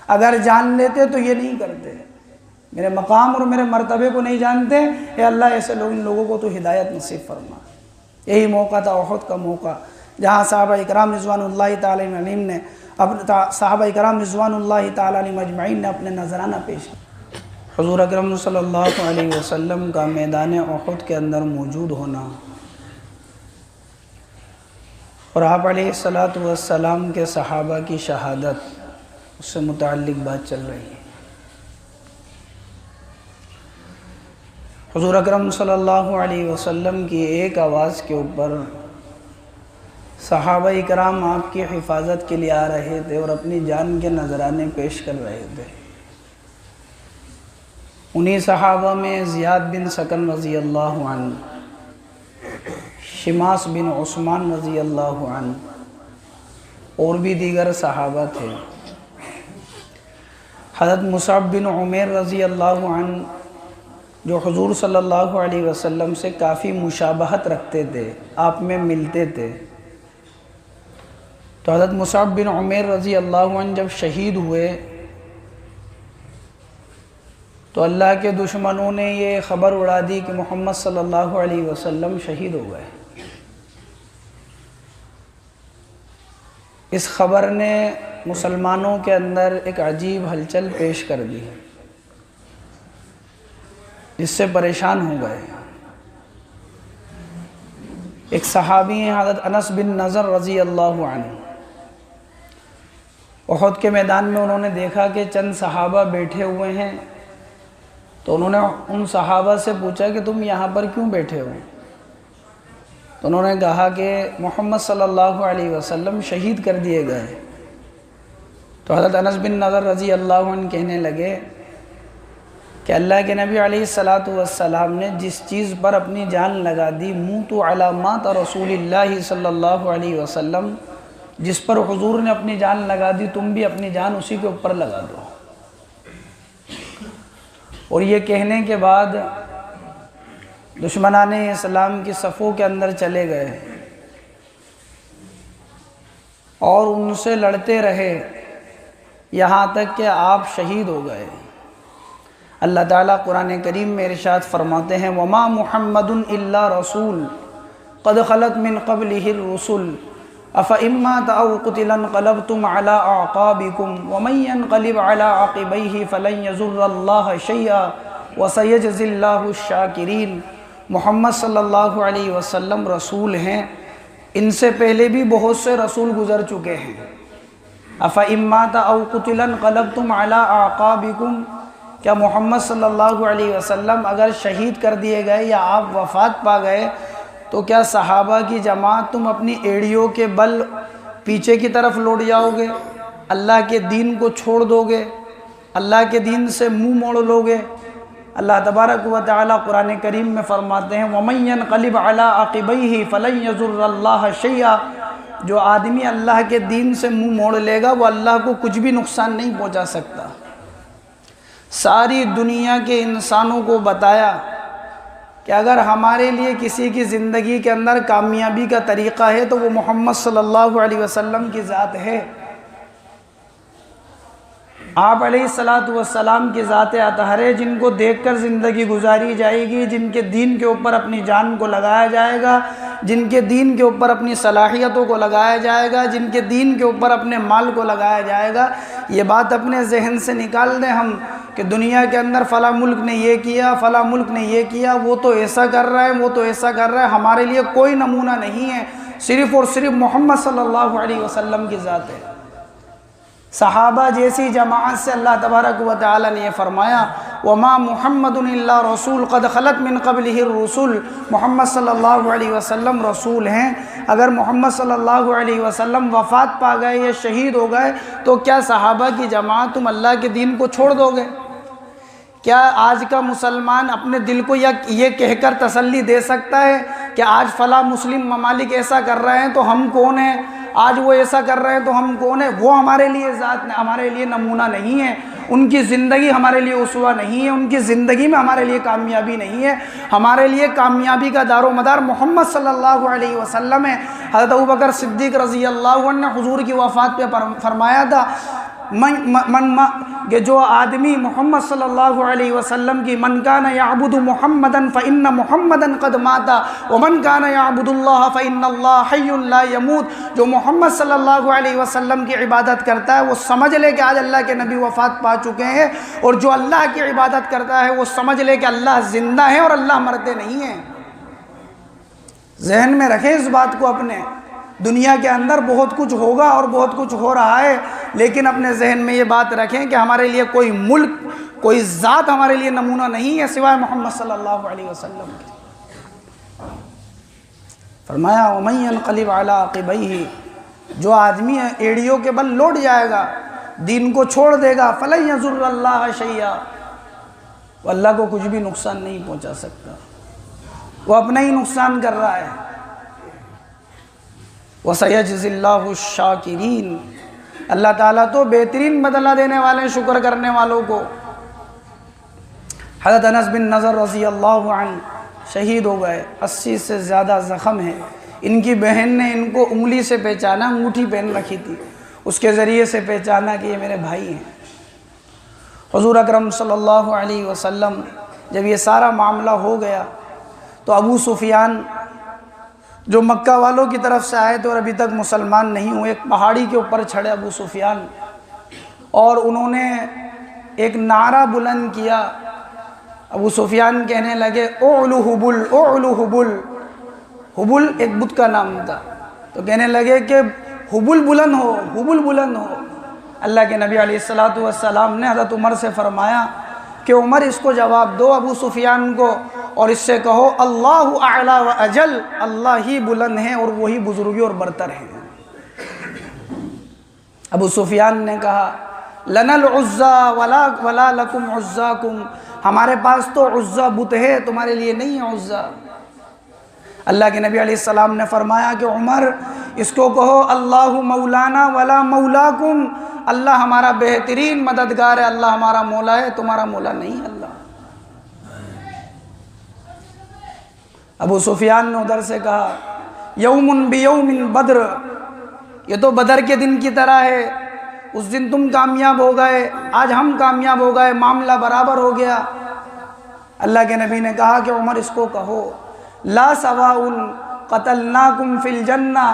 اگر جان لیتے تو یہ نہیں کرتے، میرے مقام اور میرے مرتبے کو نہیں جانتے، اے اللہ ایسے لوگ ان لوگوں کو تو ہدایت نصیب فرما۔ یہی موقع تھا احد کا موقع، جہاں صحابہ اکرام رضوان اللہ تعالی علیہم نے صحابہ اکرام رضوان اللہ تعالی علیہم اجمعین نے اپنے نذرانہ پیش کیا۔ حضور اکرم صلی اللہ علیہ وسلم کا میدان احد کے اندر موجود ہونا اور آپ علیہ الصلوۃ والسلام کے صحابہ کی شہادت، اس سے متعلق بات چل رہی ہے۔ حضور اکرم صلی اللہ علیہ وسلم کی ایک آواز کے اوپر صحابہ اکرام آپ کی حفاظت کے لیے آ رہے تھے اور اپنی جان کے نذرانے پیش کر رہے تھے۔ انہی صحابہ میں زیاد بن سکن رضی اللہ عنہ، شماس بن عثمان رضی اللہ عنہ اور بھی دیگر صحابہ تھے۔ حضرت مصعب بن عمیر رضی اللہ عنہ جو حضور صلی اللہ علیہ وسلم سے کافی مشابہت رکھتے تھے، آپ میں ملتے تھے، تو حضرت مصعب بن عمیر رضی اللہ عنہ جب شہید ہوئے تو اللہ کے دشمنوں نے یہ خبر اڑا دی کہ محمد صلی اللہ علیہ وسلم شہید ہو گئے۔ اس خبر نے مسلمانوں کے اندر ایک عجیب ہلچل پیش کر دی، جس سے پریشان ہو گئے۔ ایک صحابی ہیں حضرت انس بن نضر رضی اللہ عنہ، احد کے میدان میں انہوں نے دیکھا کہ چند صحابہ بیٹھے ہوئے ہیں، تو انہوں نے ان صحابہ سے پوچھا کہ تم یہاں پر کیوں بیٹھے ہو؟ تو انہوں نے کہا کہ محمد صلی اللہ علیہ وسلم شہید کر دیے گئے۔ تو حضرت انس بن نضر رضی اللہ عنہ کہنے لگے کہ اللہ کے نبی علیہ الصلوۃ والسلام نے جس چیز پر اپنی جان لگا دی، موتوا علی مات رسول اللہ صلی اللہ علیہ وسلم، جس پر حضور نے اپنی جان لگا دی تم بھی اپنی جان اسی کے اوپر لگا دو۔ اور یہ کہنے کے بعد دشمنان اسلام کی صفوں کے اندر چلے گئے اور ان سے لڑتے رہے یہاں تک کہ آپ شہید ہو گئے۔ اللہ تعالیٰ قرآن کریم میں ارشاد فرماتے ہیں وَمَا مُحَمَّدٌ إِلَّا رَسُولٌ قَدْ خَلَتْ مِن قَبْلِهِ الرُّسُلُ أَفَإِن مَّاتَ أَوْ قُتِلَ انقَلَبْتُمْ عَلَىٰ أَعْقَابِكُمْ وَمَن يَنقَلِبْ عَلَىٰ عَقِبَيْهِ فَلَن يَضُرَّ اللَّهَ شَيْئًا وَسَيَجْزِي اللَّهُ الشَّاكِرِينَ۔ محمد صلی اللہ علیہ وسلم رسول ہیں، ان سے پہلے بھی بہت سے رسول گزر چکے ہیں۔ أَفَإِن مَّاتَ أَوْ قُتِلَ انقَلَبْتُمْ عَلَىٰ أَعْقَابِكُمْ، کیا محمد صلی اللہ علیہ وسلم اگر شہید کر دیے گئے یا آپ وفات پا گئے تو کیا صحابہ کی جماعت تم اپنی ایڑیوں کے بل پیچھے کی طرف لوٹ جاؤ گے، اللہ کے دین کو چھوڑ دو گے، اللہ کے دین سے منہ موڑ لو گے؟ اللہ تبارک و تعالیٰ قرآن کریم میں فرماتے ہیں وَمَن يَنْقَلِبْ عَلَىٰ عَقِبَيْهِ فَلَن يَضُرَّ اللَّهَ شَيْئًا، جو آدمی اللہ کے دین سے منہ موڑ لے گا وہ اللہ کو کچھ بھی نقصان نہیں پہنچا سکتا۔ ساری دنیا کے انسانوں کو بتایا کہ اگر ہمارے لیے کسی کی زندگی کے اندر کامیابی کا طریقہ ہے تو وہ محمد صلی اللہ علیہ وسلم کی ذات ہے۔ آپ علیہ الصلوۃ والسلام کی ذات اطہر ہے، جن کو دیکھ کر زندگی گزاری جائے گی، جن کے دین کے اوپر اپنی جان کو لگایا جائے گا، جن کے دین کے اوپر اپنی صلاحیتوں کو لگایا جائے گا، جن کے دین کے اوپر اپنے مال کو لگایا جائے گا، یہ بات اپنے ذہن سے نکال دیں ہم کہ دنیا کے اندر فلاں ملک نے یہ کیا، فلاں ملک نے یہ کیا، وہ تو ایسا کر رہا ہے، وہ تو ایسا کر رہا ہے، ہمارے لیے کوئی نمونہ نہیں ہے، صرف اور صرف محمد صلی اللہ علیہ وسلم کی ذات ہے۔ صحابہ جیسی جماعت سے اللہ تبارک و تعالی نے یہ فرمایا وَمَا مُحَمَّدٌ إِلَّا رَسُولٌ قَدْ خَلَتْ مِن قَبْلِهِ الرُّسُلُ، محمد صلی اللہ علیہ وسلم رسول ہیں۔ اگر محمد صلی اللہ علیہ وسلم وفات پا گئے یا شہید ہو گئے تو کیا صحابہ کی جماعت تم اللہ کے دین کو چھوڑ دو گے؟ کیا آج کا مسلمان اپنے دل کو یہ کہہ کر تسلی دے سکتا ہے کہ آج فلاں مسلم ممالک ایسا کر رہے ہیں تو ہم کون ہیں، آج وہ ایسا کر رہے ہیں تو ہم کون ہیں؟ وہ ہمارے لیے ذات، ہمارے لیے نمونہ نہیں ہے، ان کی زندگی ہمارے لیے اسوہ نہیں ہے، ان کی زندگی میں ہمارے لیے کامیابی نہیں ہے۔ ہمارے لیے کامیابی کا دار و مدار محمد صلی اللہ علیہ وسلم ہے۔ حضرت ابوبکر صدیق رضی اللہ عنہ نے حضور کی وفات پہ فرمایا تھا کہ جو آدمی محمد صلی اللہ علیہ وسلم کی من کان یعبد محمدًا فإن محمدًا قد مات ومن کان یعبد اللہ فإن اللہ حی لا یموت، جو محمد صلی اللہ علیہ وسلم کی عبادت کرتا ہے وہ سمجھ لے کہ آج اللہ کے نبی وفات پا چکے ہیں، اور جو اللہ کی عبادت کرتا ہے وہ سمجھ لے کہ اللہ زندہ ہے اور اللہ مرتے نہیں ہیں۔ ذہن میں رکھیں اس بات کو اپنے۔ دنیا کے اندر بہت کچھ ہوگا اور بہت کچھ ہو رہا ہے، لیکن اپنے ذہن میں یہ بات رکھیں کہ ہمارے لیے کوئی ملک، کوئی ذات ہمارے لیے نمونہ نہیں ہے سوائے محمد صلی اللہ علیہ وسلم کے۔ فرمایا وَمَن يَنْقَلِبْ عَلَىٰ عَقِبَيْهِ، جو آدمی ایڑیوں کے بل لوٹ جائے گا، دین کو چھوڑ دے گا، فَلَن يَضُرَّ اللَّهَ شَيْئًا، وہ اللہ کو کچھ بھی نقصان نہیں پہنچا سکتا، وہ اپنا ہی نقصان کر رہا ہے۔ وَسَيَجْزِي اللَّهُ الشَّاكِرِينَ، اللہ تعالیٰ تو بہترین بدلہ دینے والے شکر کرنے والوں کو۔ حضرت انس بن نضر رضی اللہ عنہ شہید ہو گئے، 80 سے زیادہ زخم ہیں۔ ان کی بہن نے ان کو انگلی سے پہچانا، انگوٹھی پہن رکھی تھی، اس کے ذریعے سے پہچانا کہ یہ میرے بھائی ہیں۔ حضور اکرم صلی اللہ علیہ وسلم جب یہ سارا معاملہ ہو گیا تو ابو سفیان جو مکہ والوں کی طرف سے آئے تھے اور ابھی تک مسلمان نہیں ہوئے، ایک پہاڑی کے اوپر چڑھے ابو سفیان، اور انہوں نے ایک نعرہ بلند کیا۔ ابو سفیان کہنے لگے اعلو حبل اعلو حبل، حبل ایک بت کا نام تھا، تو کہنے لگے کہ حبل بلند ہو، حبل بلند ہو۔ اللہ کے نبی علیہ السلام نے حضرت عمر سے فرمایا کہ عمر اس کو جواب دو ابو سفیان کو، اور اس سے کہو اللہ اعلی و اجل، اللہ ہی بلند ہیں اور وہی بزرگی اور برتر ہیں۔ ابو سفیان نے کہا لنا العزا ولا لکم عزاکم، ہمارے پاس تو عزا بت ہے، تمہارے لیے نہیں ہے عزا۔ اللہ کے نبی علیہ السلام نے فرمایا کہ عمر اس کو کہو اللہ مولانا ولا مولاکم، اللہ ہمارا بہترین مددگار ہے، اللہ ہمارا مولا ہے، تمہارا مولا نہیں اللہ۔ ابو سفیان نے ادھر سے کہا یوم بیوم بدر، یہ تو بدر کے دن کی طرح ہے، اس دن تم کامیاب ہو گئے، آج ہم کامیاب ہو گئے، معاملہ برابر ہو گیا۔ اللہ کے نبی نے کہا کہ عمر اس کو کہو لا سواء قتلناکم فی الجنہ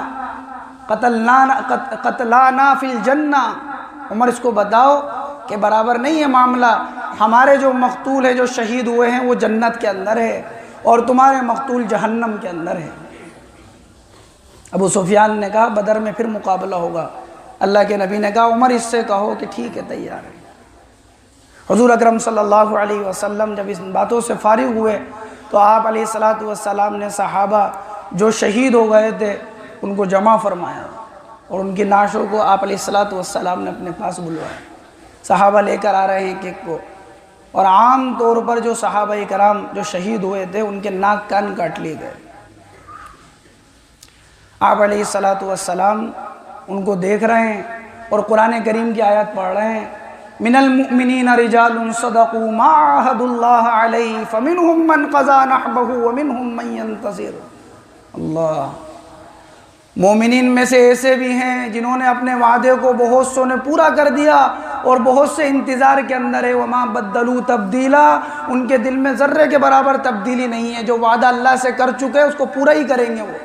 قتلانا فی الجنہ، عمر اس کو بتاؤ کہ برابر نہیں ہے معاملہ، ہمارے جو مقتول ہیں، جو شہید ہوئے ہیں وہ جنت کے اندر ہے اور تمہارے مقتول جہنم کے اندر ہے۔ ابو سفیان نے کہا بدر میں پھر مقابلہ ہوگا۔ اللہ کے نبی نے کہا عمر اس سے کہو کہ ٹھیک ہے، تیار ہے۔ حضور اکرم صلی اللہ علیہ وسلم جب اس باتوں سے فارغ ہوئے تو آپ علیہ السلام نے صحابہ جو شہید ہو گئے تھے ان کو جمع فرمایا اور ان کی نعشوں کو آپ علیہ السلام نے اپنے پاس بلوایا۔ صحابہ لے کر آ رہے ہیں ایک ایک کو، اور عام طور پر جو صحابہ کرام جو شہید ہوئے تھے ان کے ناک کان کاٹ لیے گئے۔ آپ علیہ السلام ان کو دیکھ رہے ہیں اور قرآن کریم کی آیات پڑھ رہے ہیں من المؤمنین رجال صدقوا ما عاهدوا اللہ علیہ فمنہم من قضى نحبہ ومنہم من ينتظر۔ اللہ، مومنین میں سے ایسے بھی ہیں جنہوں نے اپنے وعدے کو بہت سو نے پورا کر دیا اور بہت سے انتظار کے اندر ہے۔ وما بدلوا تبدیلا، ان کے دل میں ذرے کے برابر تبدیلی نہیں ہے، جو وعدہ اللہ سے کر چکے اس کو پورا ہی کریں گے وہ۔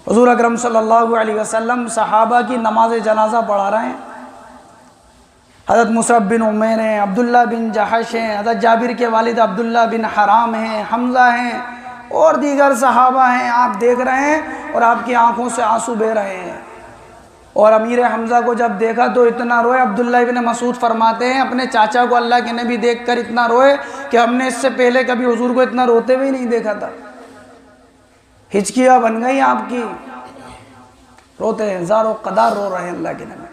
حضور اکرم صلی اللہ علیہ وسلم صحابہ کی نماز جنازہ پڑھا رہے ہیں. حضرت مصعب بن عمیر ہیں، عبداللہ بن جحش ہیں، حضرت جابر کے والد عبداللہ بن حرام ہیں، حمزہ ہیں اور دیگر صحابہ ہیں. آپ دیکھ رہے ہیں اور آپ کی آنکھوں سے آنسو بہہ رہے ہیں. اور امیر حمزہ کو جب دیکھا تو اتنا روئے. عبداللہ بن مسعود فرماتے ہیں اپنے چاچا کو اللہ کے نبی دیکھ کر اتنا روئے کہ ہم نے اس سے پہلے کبھی حضور کو اتنا روتے ہوئے نہیں دیکھا تھا. ہچکیاں بن گئی آپ کی، روتے ہیں، زار و قدار رو رہے ہیں اللہ کے نبی.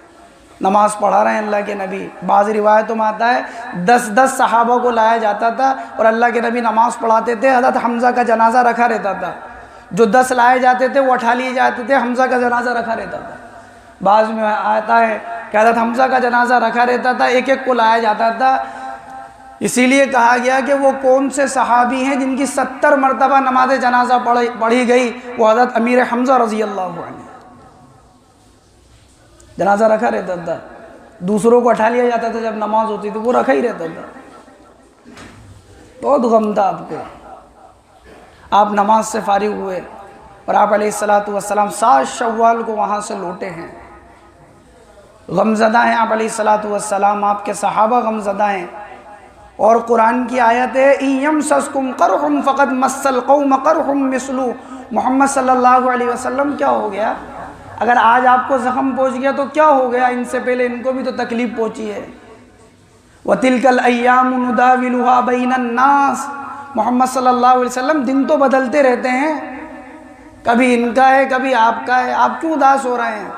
نماز پڑھا رہے ہیں اللہ کے نبی. بعض روایتوں میں آتا ہے 10 صحابہ کو لایا جاتا تھا اور اللہ کے نبی نماز پڑھاتے تھے. حضرت حمزہ کا جنازہ رکھا رہتا تھا. جو 10 لائے جاتے تھے وہ اٹھا لیے جاتے تھے، حمزہ کا جنازہ رکھا رہتا تھا. بعض میں آتا ہے کہ حضرت حمزہ کا جنازہ رکھا رہتا تھا، ایک ایک کو لایا جاتا تھا. اسی لیے کہا گیا کہ وہ کون سے صحابی ہیں جن کی 70 مرتبہ نماز جنازہ پڑھی گئی. وہ حضرت امیر حمزہ رضی اللہ عنہ. جنازہ رکھا رہتا تھا، دوسروں کو اٹھا لیا جاتا تھا جب نماز ہوتی تھی، وہ رکھا ہی رہتا تھا. بہت غم تھا آپ کو. آپ نماز سے فارغ ہوئے اور آپ علیہ السلام 7 شوال کو وہاں سے لوٹے ہیں. غمزدہ ہیں آپ علیہ السلام، آپ کے صحابہ غمزدہ ہیں. اور قرآن کی آیت ہے اِن یمسسکم قرح فقد مس القوم قرح مثلہ. محمد صلی اللہ علیہ وسلم کیا ہو گیا؟ اگر آج آپ کو زخم پہنچ گیا تو کیا ہو گیا؟ ان سے پہلے ان کو بھی تو تکلیف پہنچی ہے. وَتِلْكَ الْأَيَّامُ نُدَاوِلُهَا بَيْنَ النَّاسِ. محمد صلی اللہ علیہ وسلم دن تو بدلتے رہتے ہیں، کبھی ان کا ہے کبھی آپ کا ہے. آپ کیوں اداس ہو رہے ہیں؟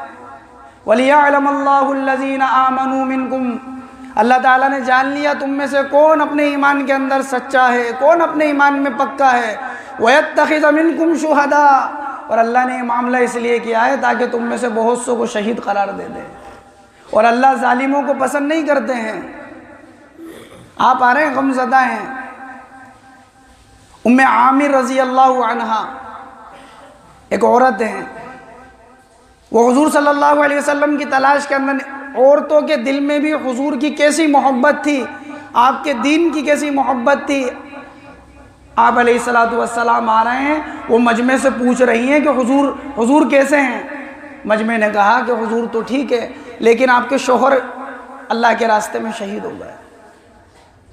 وَلِيَعْلَمَ اللَّهُ الَّذِينَ آمَنُوا مِنْكُمْ. اللہ تعالیٰ نے جان لیا تم میں سے کون اپنے ایمان کے اندر سچا ہے، کون اپنے ایمان میں پکا ہے. وَيَتَّخِذَ مِنْكُمْ شُهَدَاءَ. اور اللہ نے یہ معاملہ اس لیے کیا ہے تاکہ تم میں سے بہت سو کو شہید قرار دے دے. اور اللہ ظالموں کو پسند نہیں کرتے ہیں. آپ آ رہے ہیں غمزدہ ہیں. ام عامر رضی اللہ عنہا ایک عورت ہیں، وہ حضور صلی اللہ علیہ وسلم کی تلاش کے اندر. عورتوں کے دل میں بھی حضور کی کیسی محبت تھی، آپ کے دین کی کیسی محبت تھی. آپ علیہ السلام آ رہے ہیں، وہ مجمع سے پوچھ رہی ہیں کہ حضور کیسے ہیں؟ مجمع نے کہا کہ حضور تو ٹھیک ہے لیکن آپ کے شوہر اللہ کے راستے میں شہید ہو گئے.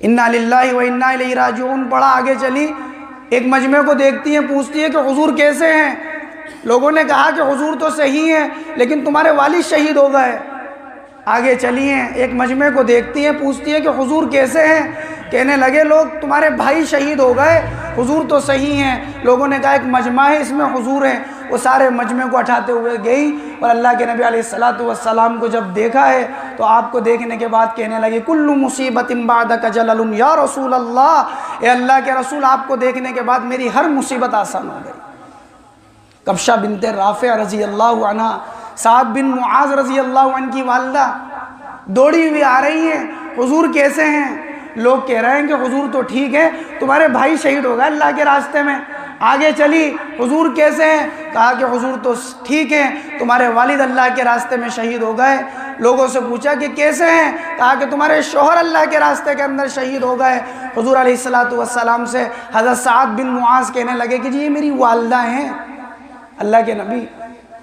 انا للہ و انا الیہ راجعون پڑھا. آگے چلی، ایک مجمع کو دیکھتی ہیں، پوچھتی ہے کہ حضور کیسے ہیں؟ لوگوں نے کہا کہ حضور تو صحیح ہیں لیکن تمہارے والد شہید ہو گئے. آگے چلی ہیں، ایک مجمع کو دیکھتی ہیں، پوچھتی ہے کہ حضور کیسے ہیں؟ کہنے لگے لوگ تمہارے بھائی شہید ہو گئے، حضور تو صحیح ہیں. لوگوں نے کہا ایک مجمع ہے اس میں حضور ہیں. وہ سارے مجمع کو اٹھاتے ہوئے گئی اور اللہ کے نبی علیہ السلام کو جب دیکھا ہے تو آپ کو دیکھنے کے بعد کہنے لگے کل مصیبت بعدک جلل یا رسول اللہ. اے اللہ کے رسول آپ کو دیکھنے کے بعد میری ہر مصیبت آسان ہو گئی. کبشہ بنت رافع رضی اللہ عنہ، سعد بن معاذ رضی اللہ عنہ کی والدہ دوڑی ہوئی آ رہی ہیں، حضور کیسے ہیں؟ لوگ کہہ رہے ہیں کہ حضور تو ٹھیک ہے، تمہارے بھائی شہید ہو گئے اللہ کے راستے میں. آگے چلی، حضور کیسے ہیں؟ کہا کہ حضور تو ٹھیک ہیں، تمہارے والد اللہ کے راستے میں شہید ہو گئے. لوگوں سے پوچھا کہ کیسے ہیں؟ کہا کہ تمہارے شوہر اللہ کے راستے کے اندر شہید ہو گئے. حضور علیہ السلام سے حضرت سعد بن معاذ کہنے لگے کہ جی یہ میری والدہ ہیں. اللہ کے نبی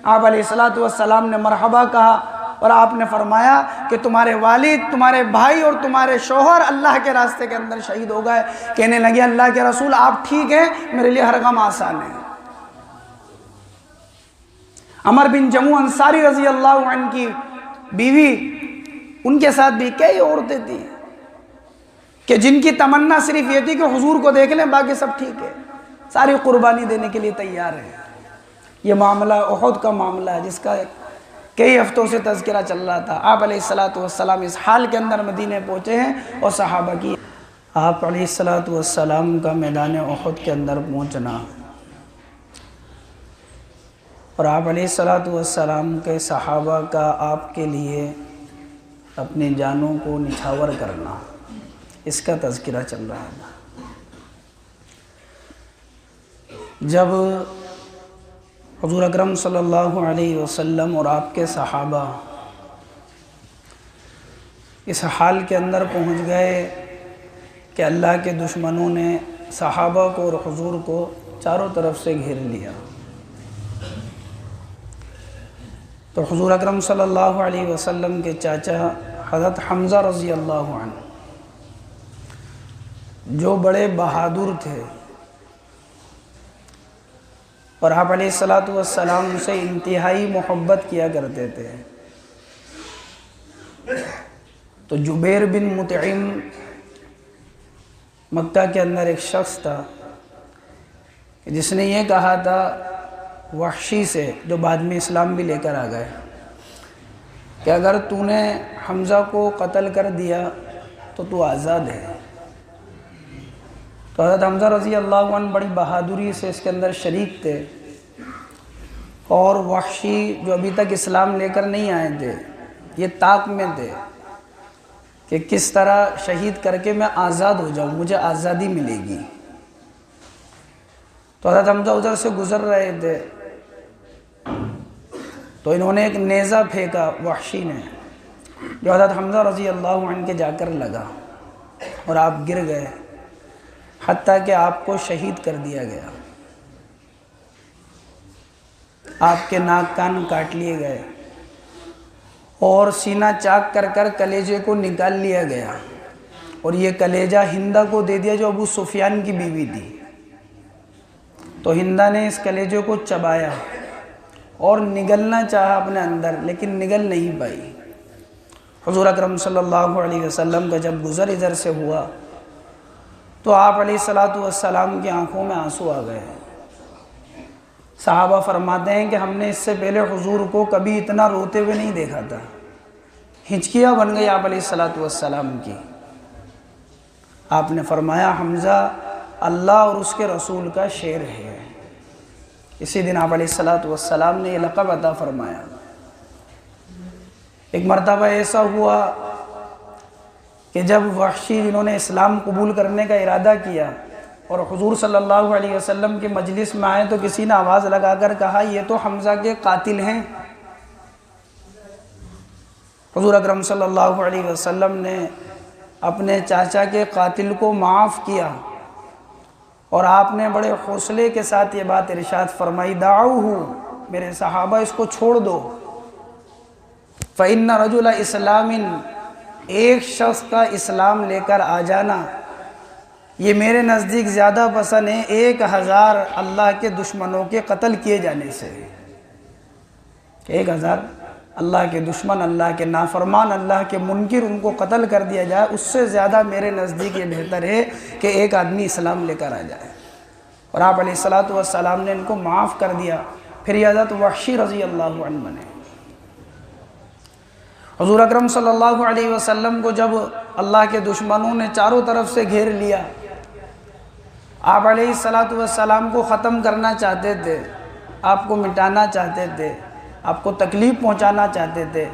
آپ علیہ السلام نے مرحبا کہا اور آپ نے فرمایا کہ تمہارے والد، تمہارے بھائی اور تمہارے شوہر اللہ کے راستے کے اندر شہید ہو گئے. کہنے لگے اللہ کے رسول آپ ٹھیک ہیں، میرے لیے ہر غم آسان ہے. عمر بن جموع انصاری رضی اللہ عنہ کی بیوی، ان کے ساتھ بھی کئی عورتیں تھیں کہ جن کی تمنا صرف یہ تھی کہ حضور کو دیکھ لیں، باقی سب ٹھیک ہے، ساری قربانی دینے کے لیے تیار ہیں. یہ معاملہ احد کا معاملہ ہے جس کا کئی ہفتوں سے تذکرہ چل رہا تھا. آپ علیہ السلام اس حال کے اندر مدینے پہنچے ہیں اور صحابہ کی آپ علیہ السلام کا میدان احد کے اندر پہنچنا اور آپ علیہ السلام کے صحابہ کا آپ کے لیے اپنی جانوں کو نچھاور کرنا، اس کا تذکرہ چل رہا ہے. جب حضور اکرم صلی اللہ علیہ وسلم اور آپ کے صحابہ اس حال کے اندر پہنچ گئے کہ اللہ کے دشمنوں نے صحابہ کو اور حضور کو چاروں طرف سے گھیر لیا. تو حضور اکرم صلی اللہ علیہ وسلم کے چاچا حضرت حمزہ رضی اللہ عنہ جو بڑے بہادر تھے اور آپ علیہ الصلوۃ والسلام سے انتہائی محبت کیا کرتے تھے، تو جبیر بن مطعم مکہ کے اندر ایک شخص تھا جس نے یہ کہا تھا وحشی سے، جو بعد میں اسلام بھی لے کر آ گئے، کہ اگر تو نے حمزہ کو قتل کر دیا تو تو آزاد ہے۔ تو حضرت حمزہ رضی اللہ عنہ بڑی بہادری سے اس کے اندر شریک تھے، اور وحشی جو ابھی تک اسلام لے کر نہیں آئے تھے یہ طاق میں تھے کہ کس طرح شہید کر کے میں آزاد ہو جاؤں، مجھے آزادی ملے گی۔ تو حضرت حمزہ ادھر سے گزر رہے تھے تو انہوں نے ایک نیزہ پھینکا وحشی نے، جو حضرت حمزہ رضی اللہ عنہ کے جا کر لگا اور آپ گر گئے، حتیٰ کہ آپ کو شہید کر دیا گیا، آپ کے ناک کان کاٹ لیے گئے اور سینہ چاک کر کر کلیجے کو نکال لیا گیا، اور یہ کلیجہ ہندہ کو دے دیا جو ابو سفیان کی بیوی تھی۔ تو ہندہ نے اس کلیجے کو چبایا اور نگلنا چاہا اپنے اندر، لیکن نگل نہیں پائی۔ حضور اکرم صلی اللہ علیہ وسلم کا جب گزر ادھر سے ہوا تو آپ علیہ الصلوۃ والسلام کی آنکھوں میں آنسو آ گئے۔ صحابہ فرماتے ہیں کہ ہم نے اس سے پہلے حضور کو کبھی اتنا روتے ہوئے نہیں دیکھا تھا، ہچکیاں بن گئی آپ علیہ الصلوۃ والسلام کی۔ آپ نے فرمایا حمزہ اللہ اور اس کے رسول کا شیر ہے۔ اسی دن آپ علیہ الصلوۃ والسلام نے یہ لقب عطا فرمایا۔ ایک مرتبہ ایسا ہوا کہ جب وحشی جنہوں نے اسلام قبول کرنے کا ارادہ کیا اور حضور صلی اللہ علیہ وسلم کے مجلس میں آئے تو کسی نے آواز لگا کر کہا یہ تو حمزہ کے قاتل ہیں۔ حضور اکرم صلی اللہ علیہ وسلم نے اپنے چاچا کے قاتل کو معاف کیا، اور آپ نے بڑے حوصلے کے ساتھ یہ بات ارشاد فرمائی دعوہ، میرے صحابہ اس کو چھوڑ دو، فإن رجل اسلام، ایک شخص کا اسلام لے کر آ جانا یہ میرے نزدیک زیادہ پسند ہے 1000 اللہ کے دشمنوں کے قتل کیے جانے سے۔ 1000 اللہ کے دشمن، اللہ کے نافرمان، اللہ کے منکر، ان کو قتل کر دیا جائے، اس سے زیادہ میرے نزدیک یہ بہتر ہے کہ ایک آدمی اسلام لے کر آ جائے۔ اور آپ علیہ الصلوۃ والسلام نے ان کو معاف کر دیا۔ پھر یہ حضرت وحشی رضی اللہ عنہ بنے۔ حضور اکرم صلی اللہ علیہ وسلم کو جب اللہ کے دشمنوں نے چاروں طرف سے گھیر لیا، آپ علیہ الصلوۃ والسلام کو ختم کرنا چاہتے تھے، آپ کو مٹانا چاہتے تھے، آپ کو تکلیف پہنچانا چاہتے تھے۔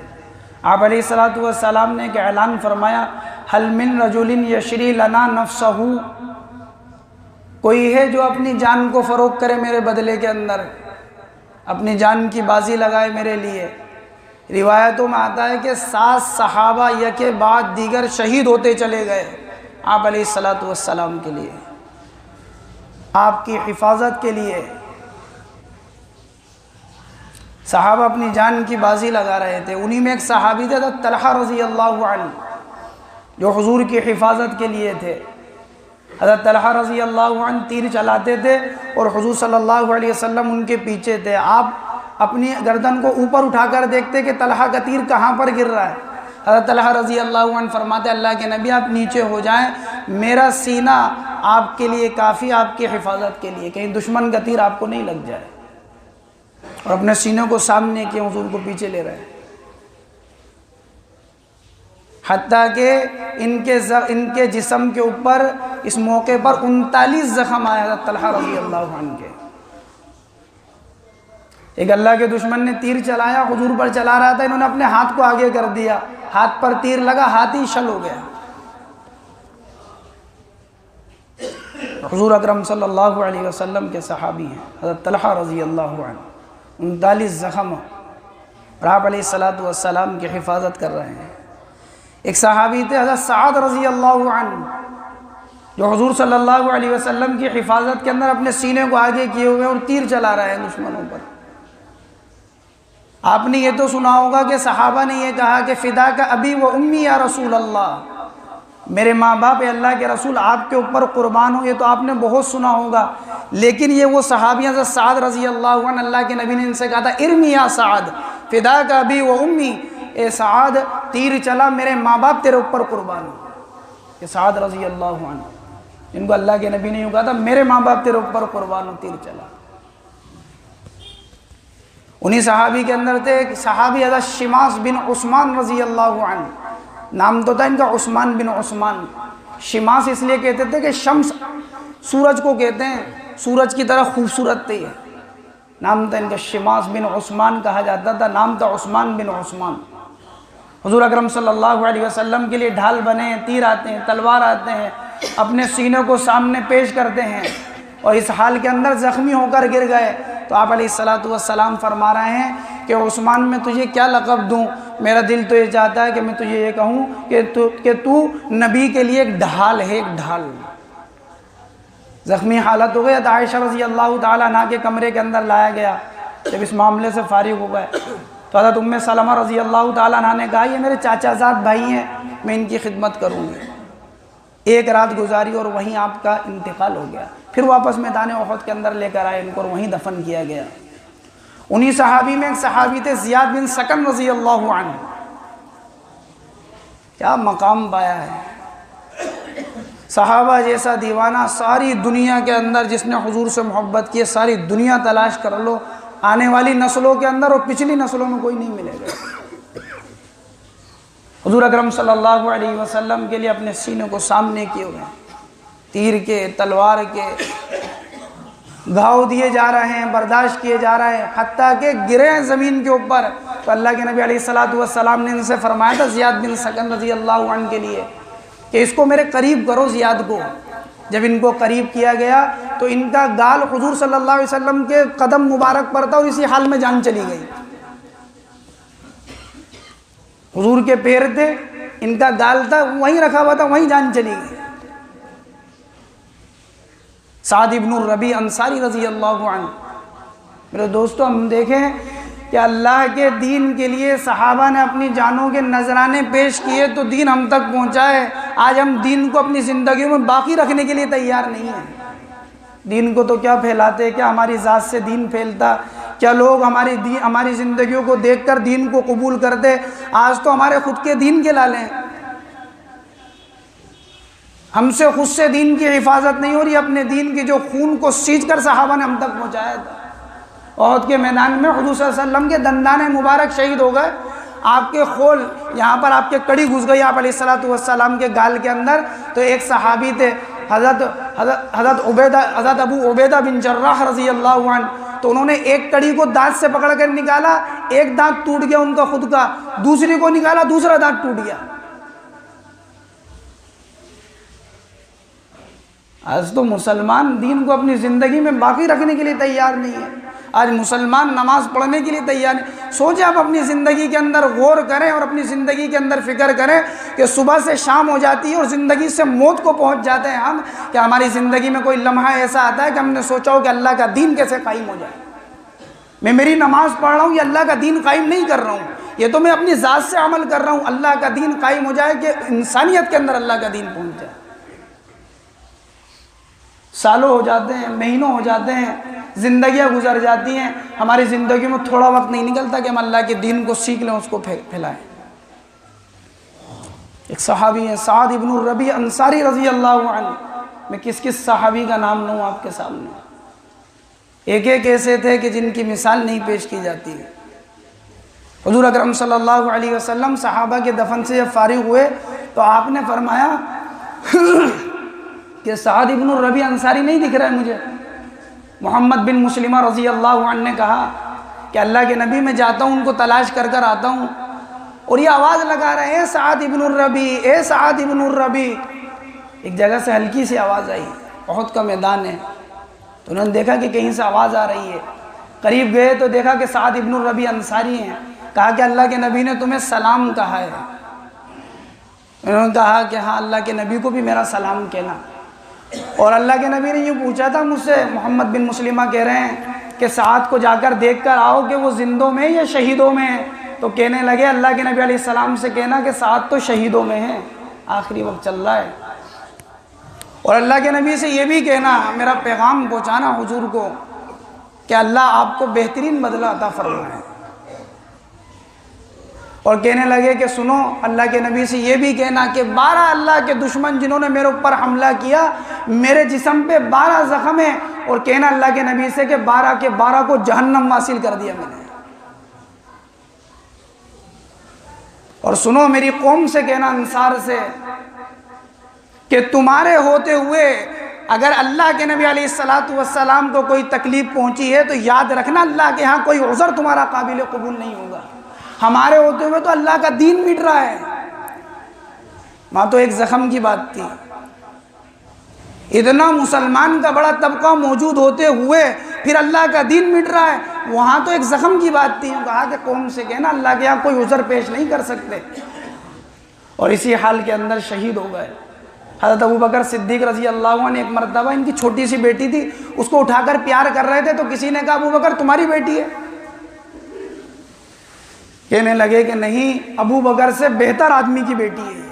آپ علیہ الصلوۃ والسلام نے ایک اعلان فرمایا حل من رجل یشری لنا نفسہ، کوئی ہے جو اپنی جان کو فروخت کرے میرے بدلے کے اندر، اپنی جان کی بازی لگائے میرے لیے۔ روایتوں میں آتا ہے کہ 7 صحابہ یکے بعد دیگر شہید ہوتے چلے گئے آپ علیہ الصلوۃ والسلام کے لیے، آپ کی حفاظت کے لیے۔ صحابہ اپنی جان کی بازی لگا رہے تھے۔ انہی میں ایک صحابی تھے حضرت طلحہ رضی اللہ عنہ، جو حضور کی حفاظت کے لیے تھے۔ حضرت طلحہ رضی اللہ عنہ تیر چلاتے تھے اور حضور صلی اللہ علیہ وسلم ان کے پیچھے تھے۔ آپ اپنی گردن کو اوپر اٹھا کر دیکھتے کہ طلحہ کا تیر کہاں پر گر رہا ہے۔ حضرت طلحہ رضی اللہ عنہ فرماتے اللہ کے نبی آپ نیچے ہو جائیں، میرا سینہ آپ کے لیے کافی، آپ کی حفاظت کے لیے، کہیں دشمن کا تیر آپ کو نہیں لگ جائے۔ اور اپنے سینے کو سامنے کیے حضور کو پیچھے لے رہے ہیں، حتیٰ کہ ان کے جسم کے اوپر اس موقع پر 39 زخم آئے حضرت طلحہ رضی اللہ عنہ کے۔ ایک اللہ کے دشمن نے تیر چلایا، حضور پر چلا رہا تھا، انہوں نے اپنے ہاتھ کو آگے کر دیا، ہاتھ پر تیر لگا، ہاتھ ہی شل ہو گیا۔ حضور اکرم صلی اللہ علیہ وسلم کے صحابی ہیں حضرت طلحہ رضی اللہ عنہ، 39 زخم، اور آپ علیہ الصلوۃ والسلام کی حفاظت کر رہے ہیں۔ ایک صحابی تھے حضرت سعد رضی اللہ عنہ، جو حضور صلی اللہ علیہ وسلم کی حفاظت کے اندر اپنے سینے کو آگے کیے ہوئے اور تیر چلا رہے ہیں دشمنوں پر۔ آپ نے یہ تو سنا ہوگا کہ صحابہ نے یہ کہا کہ فدا کا ابی و امی یا رسول اللہ، میرے ماں باپ اے اللہ کے رسول آپ کے اوپر قربان ہو، یہ تو آپ نے بہت سنا ہوگا۔ لیکن یہ وہ صحابی حضرت سعد رضی اللہ عنہ، اللہ کے نبی نے ان سے کہا تھا ارمی یا سعد فدا کا ابی و امی، اے سعد تیر چلا میرے ماں باپ تیرے اوپر قربان ہو۔ یہ سعد رضی اللہ عنہ جن کو اللہ کے نبی نے یوں کہا تھا میرے ماں باپ تیرے اوپر قربان ہو، تیر چلا۔ انہی صحابی کے اندر تھے ایک صحابی حضرت شماس بن عثمان رضی اللہ عنہ، نام تو تھا ان کا عثمان بن عثمان۔ شماس اس لیے کہتے تھے کہ شمس سورج کو کہتے ہیں، سورج کی طرح خوبصورت تھے، نام تھا ان کا شماس بن عثمان کہا جاتا تھا، نام تھا عثمان بن عثمان۔ حضور اکرم صلی اللہ علیہ وسلم کے لیے ڈھال بنے ہیں، تیر آتے ہیں، تلوار آتے ہیں، اپنے سینے کو سامنے پیش کرتے ہیں، اور اس حال کے اندر زخمی ہو کر گر گئے تو آپ علیہ السلام فرما رہے ہیں کہ عثمان میں تجھے کیا لقب دوں، میرا دل تو یہ چاہتا ہے کہ میں تجھے یہ کہوں کہ تو نبی کے لیے ایک ڈھال ہے، ایک ڈھال۔ زخمی حالت ہو گئی تو عائشہ رضی اللہ تعالیٰ عنہ کے کمرے کے اندر لایا گیا۔ جب اس معاملے سے فارغ ہو گئے تو حضرت ام سلمہ رضی اللہ تعالیٰ عنہ نے کہا یہ میرے چاچا زاد بھائی ہیں، میں ان کی خدمت کروں گی۔ ایک رات گزاری اور وہیں آپ کا انتقال ہو گیا۔ پھر واپس میدان احد کے اندر لے کر آئے ان کو اور وہیں دفن کیا گیا۔ انہی صحابی میں ایک صحابی تھے زیاد بن سکن رضی اللہ عنہ، کیا مقام پایا ہے، صحابہ جیسا دیوانہ ساری دنیا کے اندر جس نے حضور سے محبت کی ہے، ساری دنیا تلاش کر لو، آنے والی نسلوں کے اندر اور پچھلی نسلوں میں کوئی نہیں ملے گا۔ حضور اکرم صلی اللہ علیہ وسلم کے لیے اپنے سینے کو سامنے کیے ہوئے ہیں، تیر کے، تلوار کے گھاؤ دیے جا رہے ہیں، برداشت کیے جا رہے ہیں، حتیٰ کہ گرے ہیں زمین کے اوپر۔ تو اللہ کے نبی علیہ السلام نے ان سے فرمایا تھا زیاد بن سکن رضی اللہ عنہ کے لیے کہ اس کو میرے قریب کرو، زیاد کو۔ جب ان کو قریب کیا گیا تو ان کا گال حضور صلی اللہ علیہ وسلم کے قدم مبارک پر تھا اور اسی حال میں جان چلی گئی۔ حضور کے پیر تھے، ان کا گال تھا وہیں رکھا ہوا تھا، وہیں جان چلی گئی۔ سعد ابن الربیع انصاری رضی اللہ عنہ، میرے دوستو ہم دیکھیں کہ اللہ کے دین کے لیے صحابہ نے اپنی جانوں کے نذرانے پیش کیے تو دین ہم تک پہنچا ہے۔ آج ہم دین کو اپنی زندگیوں میں باقی رکھنے کے لیے تیار نہیں ہیں۔ دین کو تو کیا پھیلاتے، کیا ہماری ذات سے دین پھیلتا، کیا لوگ ہماری زندگیوں کو دیکھ کر دین کو قبول کرتے۔ آج تو ہمارے خود کے دین کے لالے ہیں، ہم سے خود سے دین کی حفاظت نہیں ہو رہی، اپنے دین کی جو خون کو سینچ کر صحابہ نے ہم تک پہنچایا تھا۔ احد کے میدان میں حضور صلی اللہ علیہ وسلم کے دندان مبارک شہید ہو گئے، آپ کے خول یہاں پر آپ کے کڑی گھس گئی آپ علیہ السلام کے گال کے اندر۔ تو ایک صحابی تھے حضرت ابو عبیدہ بن جراح رضی اللہ عنہ، تو انہوں نے ایک کڑی کو دانت سے پکڑ کر نکالا، ایک دانت ٹوٹ گیا ان کا خود کا، دوسری کو نکالا دوسرا دانت ٹوٹ گیا۔ آج تو مسلمان دین کو اپنی زندگی میں باقی رکھنے کے لیے تیار نہیں ہے۔ آج مسلمان نماز پڑھنے کے لیے تیار نہیں۔ سوچیں آپ اپنی زندگی کے اندر غور کریں اور اپنی زندگی کے اندر فکر کریں کہ صبح سے شام ہو جاتی ہے اور زندگی سے موت کو پہنچ جاتے ہیں ہم، کہ ہماری زندگی میں کوئی لمحہ ایسا آتا ہے کہ ہم نے سوچا ہو کہ اللہ کا دین کیسے قائم ہو جائے۔ میں میری نماز پڑھ رہا ہوں، یہ اللہ کا دین قائم نہیں کر رہا ہوں، یہ تو میں اپنی ذات سے عمل کر رہا ہوں، اللہ کا دین قائم ہو جائے کہ انسانیت کے اندر اللہ کا دین پہنچ جائے۔ سالوں ہو جاتے ہیں، مہینوں ہو جاتے ہیں، زندگیاں گزر جاتی ہیں، ہماری زندگی میں تھوڑا وقت نہیں نکلتا کہ ہم اللہ کے دین کو سیکھ لیں، اس کو پھیلائیں۔ ایک صحابی ہے سعد ابن الربیع انصاری رضی اللہ عنہ، میں کس صحابی کا نام لوں آپ کے سامنے، ایک ایک ایسے تھے کہ جن کی مثال نہیں پیش کی جاتی ہے۔ حضور اکرم صلی اللہ علیہ وسلم صحابہ کے دفن سے جب فارغ ہوئے تو آپ نے فرمایا کہ سعد ابن الربیع انصاری نہیں دکھ رہا ہے مجھے۔ محمد بن مسلمہ رضی اللہ عنہ نے کہا کہ اللہ کے نبی میں جاتا ہوں، ان کو تلاش کر کر آتا ہوں، اور یہ آواز لگا رہے ہیں اے سعد ابن الربیع، اے سعد ابن الربیع۔ ایک جگہ سے ہلکی سی آواز آئی، احد کا میدان ہے، تو انہوں نے دیکھا کہ کہیں سے آواز آ رہی ہے، قریب گئے تو دیکھا کہ سعد ابن الربیع انصاری ہیں۔ کہا کہ اللہ کے نبی نے تمہیں سلام کہا ہے۔ انہوں نے کہا کہ ہاں اللہ کے نبی کو بھی میرا سلام کہنا۔ اور اللہ کے نبی نے یہ پوچھا تھا مجھ سے، محمد بن مسلمہ کہہ رہے ہیں کہ سعد کو جا کر دیکھ کر آؤ کہ وہ زندوں میں یا شہیدوں میں ہیں، تو کہنے لگے اللہ کے نبی علیہ السلام سے کہنا کہ سعد تو شہیدوں میں ہیں، آخری وقت چل رہا ہے۔ اور اللہ کے نبی سے یہ بھی کہنا، میرا پیغام پہنچانا حضور کو کہ اللہ آپ کو بہترین بدلہ عطا فرمائے۔ اور کہنے لگے کہ سنو، اللہ کے نبی سے یہ بھی کہنا کہ 12 اللہ کے دشمن جنہوں نے میرے اوپر حملہ کیا، میرے جسم پہ 12 زخم ہیں، اور کہنا اللہ کے نبی سے کہ 12 کے 12 کو جہنم واصل کر دیا میں نے۔ اور سنو میری قوم سے کہنا، انصار سے، کہ تمہارے ہوتے ہوئے اگر اللہ کے نبی علیہ السلام کو کوئی تکلیف پہنچی ہے تو یاد رکھنا اللہ کے ہاں کوئی عذر تمہارا قابل قبول نہیں ہوگا، ہمارے ہوتے ہوئے تو اللہ کا دین مٹ رہا ہے۔ وہاں تو ایک زخم کی بات تھی، اتنا مسلمان کا بڑا طبقہ موجود ہوتے ہوئے پھر اللہ کا دین مٹ رہا ہے، وہاں تو ایک زخم کی بات تھی۔ کہا کہ قوم سے کہنا اللہ کے ہاں کوئی عذر پیش نہیں کر سکتے، اور اسی حال کے اندر شہید ہو گئے۔ حضرت ابوبکر صدیق رضی اللہ عنہ ایک مرتبہ، ان کی چھوٹی سی بیٹی تھی، اس کو اٹھا کر پیار کر رہے تھے، تو کسی نے کہا ابوبکر تمہاری بیٹی ہے؟ کہنے لگے کہ نہیں، ابوبکر سے بہتر آدمی کی بیٹی ہے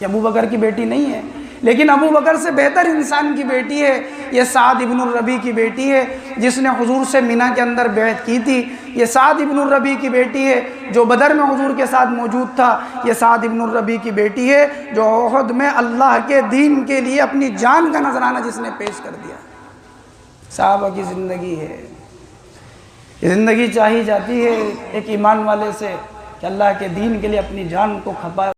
یہ ابوبکر کی بیٹی نہیں ہے، لیکن ابوبکر سے بہتر انسان کی بیٹی ہے، یہ سعد ابن الربیع کی بیٹی ہے، جس نے حضور سے مینا کے اندر بیعت کی تھی۔ یہ سعد ابن الربیع کی بیٹی ہے جو بدر میں حضور کے ساتھ موجود تھا۔ یہ سعد ابن الربیع کی بیٹی ہے جو احد میں اللہ کے دین کے لیے اپنی جان کا نذرانہ جس نے پیش کر دیا۔ صحابہ کی زندگی ہے، یہ زندگی چاہی جاتی ہے ایک ایمان والے سے کہ اللہ کے دین کے لیے اپنی جان کو کھپائے۔